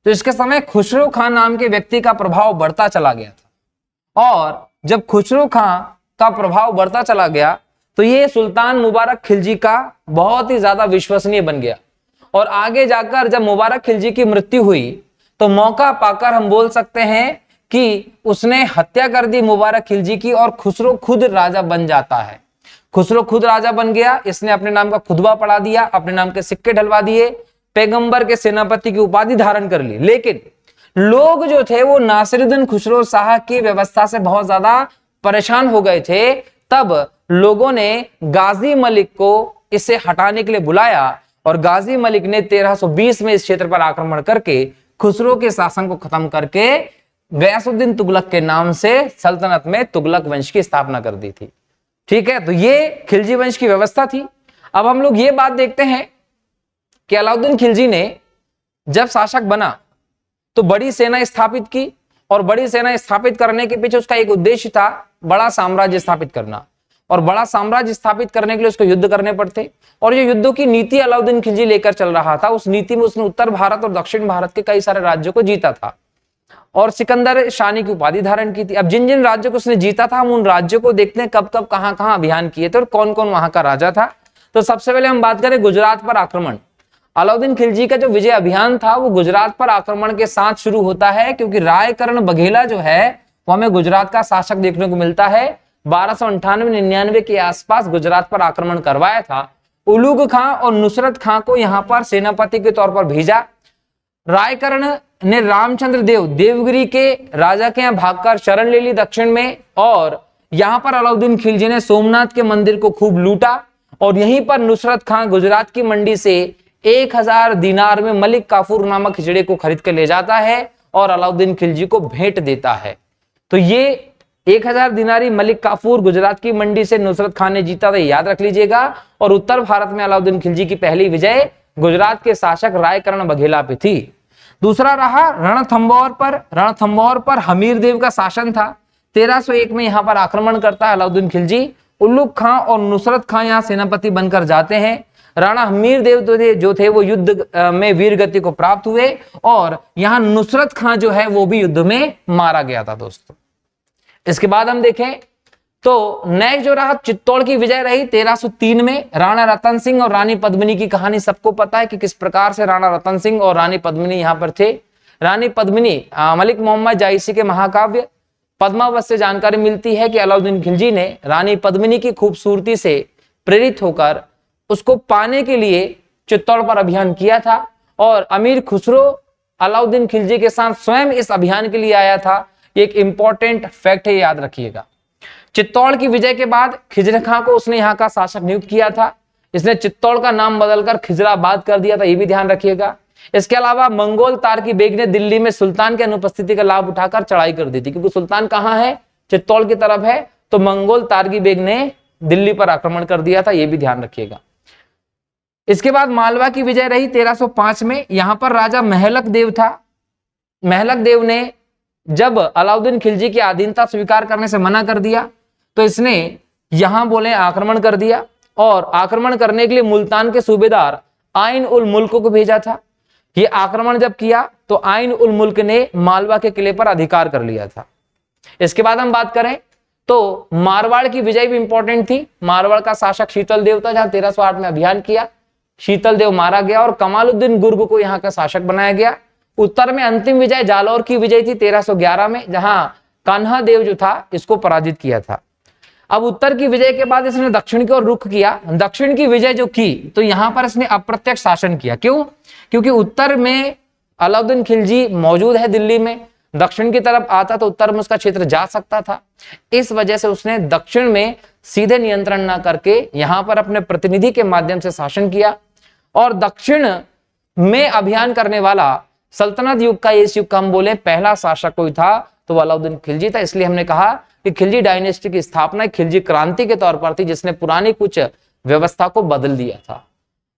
तो इसके समय खुसरो खान नाम के व्यक्ति का प्रभाव बढ़ता चला गया था और जब खुसरो खान का प्रभाव बढ़ता चला गया तो ये सुल्तान मुबारक खिलजी का बहुत ही ज्यादा विश्वसनीय बन गया और आगे जाकर जब मुबारक खिलजी की मृत्यु हुई तो मौका पाकर हम बोल सकते हैं कि उसने हत्या कर दी मुबारक खिलजी की और खुसरो खुद राजा बन जाता है। खुसरो खुद राजा बन गया, इसने अपने नाम का खुतबा पढ़ा दिया, अपने नाम के सिक्के ढलवा दिए, पैगंबर के सेनापति की उपाधि धारण कर ली। लेकिन लोग जो थे वो नासिरुद्दीन खुसरो शाह की व्यवस्था से बहुत ज्यादा परेशान हो गए थे। तब लोगों ने गाजी मलिक को इसे हटाने के लिए बुलाया और गाजी मलिक ने 1320 में इस क्षेत्र पर आक्रमण करके खुसरो के शासन को खत्म करके गयासुद्दीन तुगलक के नाम से सल्तनत में तुगलक वंश की स्थापना कर दी थी। ठीक है, तो ये खिलजी वंश की व्यवस्था थी। अब हम लोग ये बात देखते हैं कि अलाउद्दीन खिलजी ने जब शासक बना तो बड़ी सेना स्थापित की और बड़ी सेना स्थापित करने के पीछे उसका एक उद्देश्य था, बड़ा साम्राज्य स्थापित करना। और बड़ा साम्राज्य स्थापित करने के लिए उसको युद्ध करने पड़ते और जो युद्धों की नीति अलाउद्दीन खिलजी लेकर चल रहा था, उस नीति में उसने उत्तर भारत और दक्षिण भारत के कई सारे राज्यों को जीता था और सिकंदर शानी की उपाधि धारण की थी। अब जिन जिन राज्यों को उसने जीता था हम उन राज्यों को देखते हैं कब कब कहां कहां अभियान किए थे और कौन कौन वहां का राजा था। तो सबसे पहले हम बात करें गुजरात पर आक्रमण। अलाउद्दीन खिलजी का जो विजय अभियान था वो गुजरात पर आक्रमण के साथ शुरू होता है, क्योंकि रायकरण बघेला जो है वो हमें गुजरात का शासक देखने को मिलता है। 1298-99 के आसपास गुजरात पर आक्रमण करवाया था। उलूग खां और नुसरत खां को यहां पर सेनापति के तौर पर भेजा। रायकर्ण ने रामचंद्र देव देवगिरी के राजा के यहाँ भागकर शरण ले ली दक्षिण में और यहां पर अलाउद्दीन खिलजी ने सोमनाथ के मंदिर को खूब लूटा और यहीं पर नुसरत खां गुजरात की मंडी से 1000 दिनार में मलिक काफूर नामक हिजड़े को खरीद कर ले जाता है और अलाउद्दीन खिलजी को भेंट देता है। तो ये 1000 दिनारी मलिक काफूर गुजरात की मंडी से नुसरत खान ने जीता था, याद रख लीजिएगा। और उत्तर भारत में अलाउद्दीन खिलजी की पहली विजय गुजरात के शासक रायकर्ण बघेला पे थी। दूसरा रहा रणथंभौर पर हमीर देव का शासन था। 1301 में यहां पर आक्रमण करता है अलाउद्दीन खिलजी। उल्लुग खां और नुसरत खां यहां सेनापति बनकर जाते हैं। राणा हमीर देव जो थे वो युद्ध में वीर गति को प्राप्त हुए और यहां नुसरत खां जो है वो भी युद्ध में मारा गया था दोस्तों। इसके बाद हम देखें तो नेक्स्ट जो रहा चित्तौड़ की विजय रही 1303 में। राणा रतन सिंह और रानी पद्मिनी की कहानी सबको पता है कि किस प्रकार से राणा रतन सिंह और रानी पद्मिनी यहां पर थे। रानी पद्मिनी मलिक मोहम्मद जायसी के महाकाव्य पद्मावत से जानकारी मिलती है कि अलाउद्दीन खिलजी ने रानी पद्मिनी की खूबसूरती से प्रेरित होकर उसको पाने के लिए चित्तौड़ पर अभियान किया था और अमीर खुसरो अलाउद्दीन खिलजी के साथ स्वयं इस अभियान के लिए आया था। एक इंपॉर्टेंट फैक्ट है, याद रखिएगा। चित्तौड़ की विजय के बाद खिजर खां को उसने यहाँ का शासक नियुक्त किया था। इसने चित्तौड़ का नाम बदलकर खिजराबाद कर दिया था, ये भी ध्यान रखिएगा। इसके अलावा मंगोल तार्की बेग ने दिल्ली में सुल्तान की अनुपस्थिति का लाभ उठाकर चढ़ाई कर दी थी, क्योंकि सुल्तान कहाँ है, चित्तौड़ की तरफ है, तो मंगोल तार्की बेग ने दिल्ली पर आक्रमण कर दिया था, ये भी ध्यान रखिएगा। इसके बाद मालवा की विजय रही 1305 में। यहां पर राजा महलक देव था। महलक देव ने जब अलाउद्दीन खिलजी की अधीनता स्वीकार करने से मना कर दिया तो इसने यहां बोले आक्रमण कर दिया और आक्रमण करने के लिए मुल्तान के सूबेदार आइन उल मुल्क को भेजा था। ये आक्रमण जब किया तो आइन उल मुल्क ने मालवा के किले पर अधिकार कर लिया था। इसके बाद हम बात करें तो मारवाड़ की विजय भी इंपॉर्टेंट थी। मारवाड़ का शासक शीतल देव था, जहां 1308 में अभियान किया, शीतल देव मारा गया और कमालुद्दीन गुर्ग को यहाँ का शासक बनाया गया। उत्तर में अंतिम विजय जालौर की विजय थी 1311 में, जहां कान्हा देव जो था इसको पराजित किया था। अब उत्तर की विजय के बाद इसने दक्षिण की ओर रुख किया। दक्षिण की विजय जो की तो यहां पर इसने अप्रत्यक्ष शासन किया। क्यों? क्योंकि उत्तर में अलाउद्दीन खिलजी मौजूद है दिल्ली में, दक्षिण की तरफ आता तो उत्तर में उसका क्षेत्र जा सकता था। इस वजह से उसने दक्षिण में सीधे नियंत्रण ना करके यहां पर अपने प्रतिनिधि के माध्यम से शासन किया। और दक्षिण में अभियान करने वाला सल्तनत युग का, इस युग का हम बोले पहला शासक कोई था तो वो अलाउद्दीन खिलजी था। इसलिए हमने कहा कि खिलजी डायनेस्टी की स्थापना खिलजी क्रांति के तौर पर थी, जिसने पुरानी कुछ व्यवस्था को बदल दिया था।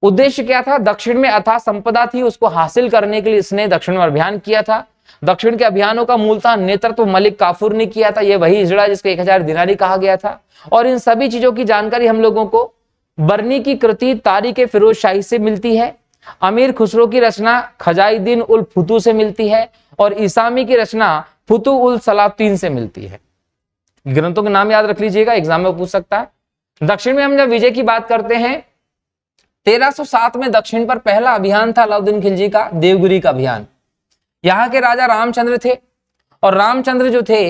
उद्देश्य क्या था? दक्षिण में अथाह संपदा थी, उसको हासिल करने के लिए इसने दक्षिण में अभियान किया था। दक्षिण के अभियानों का मूलतः नेतृत्व मलिक काफूर ने किया था। ये वही हिजड़ा जिसको 1000 दिनारी कहा गया था। और इन सभी चीजों की जानकारी हम लोगों को बरनी की कृति तारीख फिरोज शाही से मिलती है, अमीर खुसरो की रचना खजाइदीन उल फुतू से मिलती है और इसामी की रचना फुतू उल सलातीन से मिलती है। ग्रंथों के नाम याद रख लीजिएगा, एग्जाम में पूछ सकता है। दक्षिण में हम जब विजय की बात करते हैं, 1307 में दक्षिण पर पहला अभियान था अलाउद्दीन खिलजी का, देवगिरी का अभियान। यहाँ के राजा रामचंद्र थे और रामचंद्र जो थे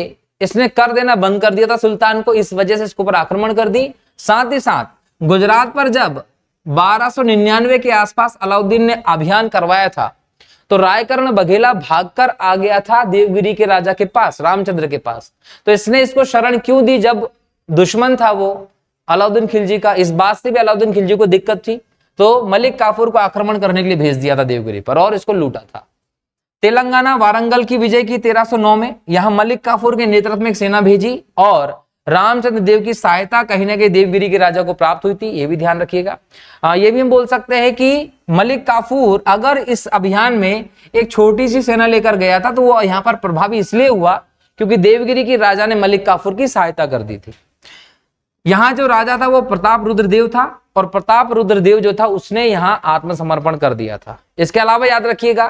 इसने कर देना बंद कर दिया था सुल्तान को, इस वजह से इसके ऊपर आक्रमण कर दी। साथ ही साथ गुजरात पर जब 1299 के आसपास अलाउद्दीन ने अभियान करवाया था तो रायकर्ण बघेला भागकर आ गया था देवगिरी के राजा के पास, रामचंद्र के पास। तो इसने इसको शरण क्यों दी? जब दुश्मन था वो अलाउद्दीन खिलजी का, इस बात से भी अलाउद्दीन खिलजी को दिक्कत थी, तो मलिक काफूर को आक्रमण करने के लिए भेज दिया था देवगिरी पर और इसको लूटा था। तेलंगाना वारंगल की विजय की 1309 में, यहां मलिक काफूर के नेतृत्व में एक सेना भेजी और रामचंद्र देव की सहायता कहीं ना कहीं देवगिरी के राजा को प्राप्त हुई थी, ये भी ध्यान रखिएगा। ये भी हम बोल सकते हैं कि मलिक काफूर अगर इस अभियान में एक छोटी सी सेना लेकर गया था तो वो यहाँ पर प्रभावी इसलिए हुआ क्योंकि देवगिरी की राजा ने मलिक काफूर की सहायता कर दी थी। यहाँ जो राजा था वो प्रताप रुद्रदेव था और प्रताप रुद्रदेव जो था उसने यहाँ आत्मसमर्पण कर दिया था। इसके अलावा याद रखिएगा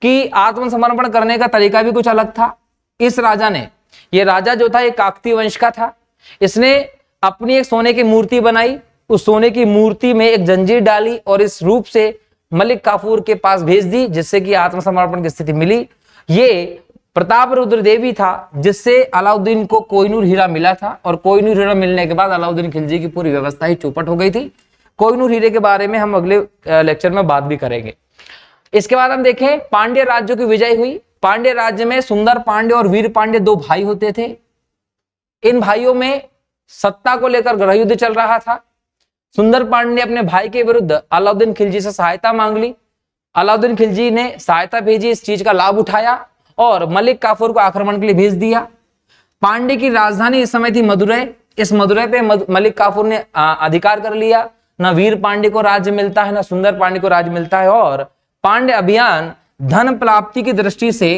कि आत्मसमर्पण करने का तरीका भी कुछ अलग था। इस राजा ने, ये राजा जो था एक काकती वंश का था, इसने अपनी एक सोने की मूर्ति बनाई, उस सोने की मूर्ति में एक जंजीर डाली और इस रूप से मलिक काफूर के पास भेज दी, जिससे कि आत्मसमर्पण की स्थिति मिली। ये प्रताप रुद्रदेवी था जिससे अलाउद्दीन को कोहिनूर हीरा मिला था और कोहिनूर हीरा मिलने के बाद अलाउद्दीन खिलजी की पूरी व्यवस्था ही चौपट हो गई थी। कोहिनूर हीरे के बारे में हम अगले लेक्चर में बात भी करेंगे। इसके बाद हम देखें पांड्य राज्यों की विजय हुई। पांड्य राज्य में सुंदर पांड्य और वीर पांड्य दो भाई होते थे। इन भाइयों में सत्ता को लेकर गृह युद्ध चल रहा था। सुंदर पांड्य ने अपने भाई के विरुद्ध अलाउद्दीन खिलजी से सहायता मांग ली। अलाउद्दीन खिलजी ने सहायता भेजी, इस चीज का लाभ उठाया और मलिक काफूर को आक्रमण के लिए भेज दिया। पांड्य की राजधानी इस समय थी मदुरै। इस मदुरै पे मलिक काफूर ने अधिकार कर लिया। न वीर पांड्य को राज्य मिलता है, न सुंदर पांड्य को राज्य मिलता है और पांड्य अभियान धन प्राप्ति की दृष्टि से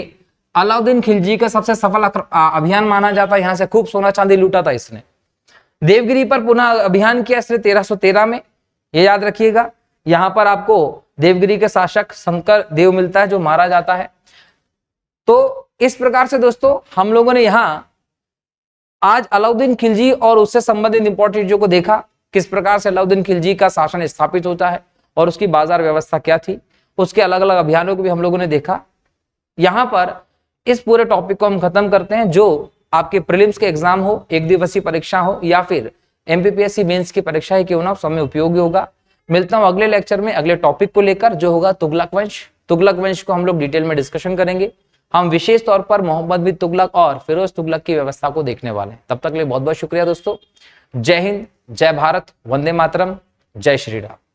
अलाउद्दीन खिलजी का सबसे सफल अभियान माना जाता है। यहां से खूब सोना चांदी लूटा था इसने। देवगिरी पर पुनः अभियान किया इसने 1313 में, ये याद रखिएगा। यहां पर आपको देवगिरी के शासक शंकर देव मिलता है जो मारा जाता है। तो इस प्रकार से दोस्तों हम लोगों ने यहां आज अलाउद्दीन खिलजी और उससे संबंधित इंपॉर्टेंट चीजों को देखा, किस प्रकार से अलाउद्दीन खिलजी का शासन स्थापित होता है और उसकी बाजार व्यवस्था क्या थी, उसके अलग अलग अभियानों को भी हम लोगों ने देखा। यहां पर इस पूरे टॉपिक को हम खत्म करते हैं। जो आपके प्रीलिम्स के एग्जाम हो, एक दिवसीय परीक्षा हो या फिर एमपीपीएससी मेंस की परीक्षा ही क्यों ना, समय उपयोगी होगा। मिलता हूं अगले लेक्चर में अगले टॉपिक को लेकर, जो होगा तुगलक वंश। तुगलक वंश को हम लोग डिटेल में डिस्कशन करेंगे। हम विशेष तौर पर मोहम्मद बिन तुगलक और फिरोज तुगलक की व्यवस्था को देखने वाले हैं। तब तक के लिए बहुत बहुत शुक्रिया दोस्तों। जय हिंद, जय भारत, वंदे मातरम, जय श्री राम।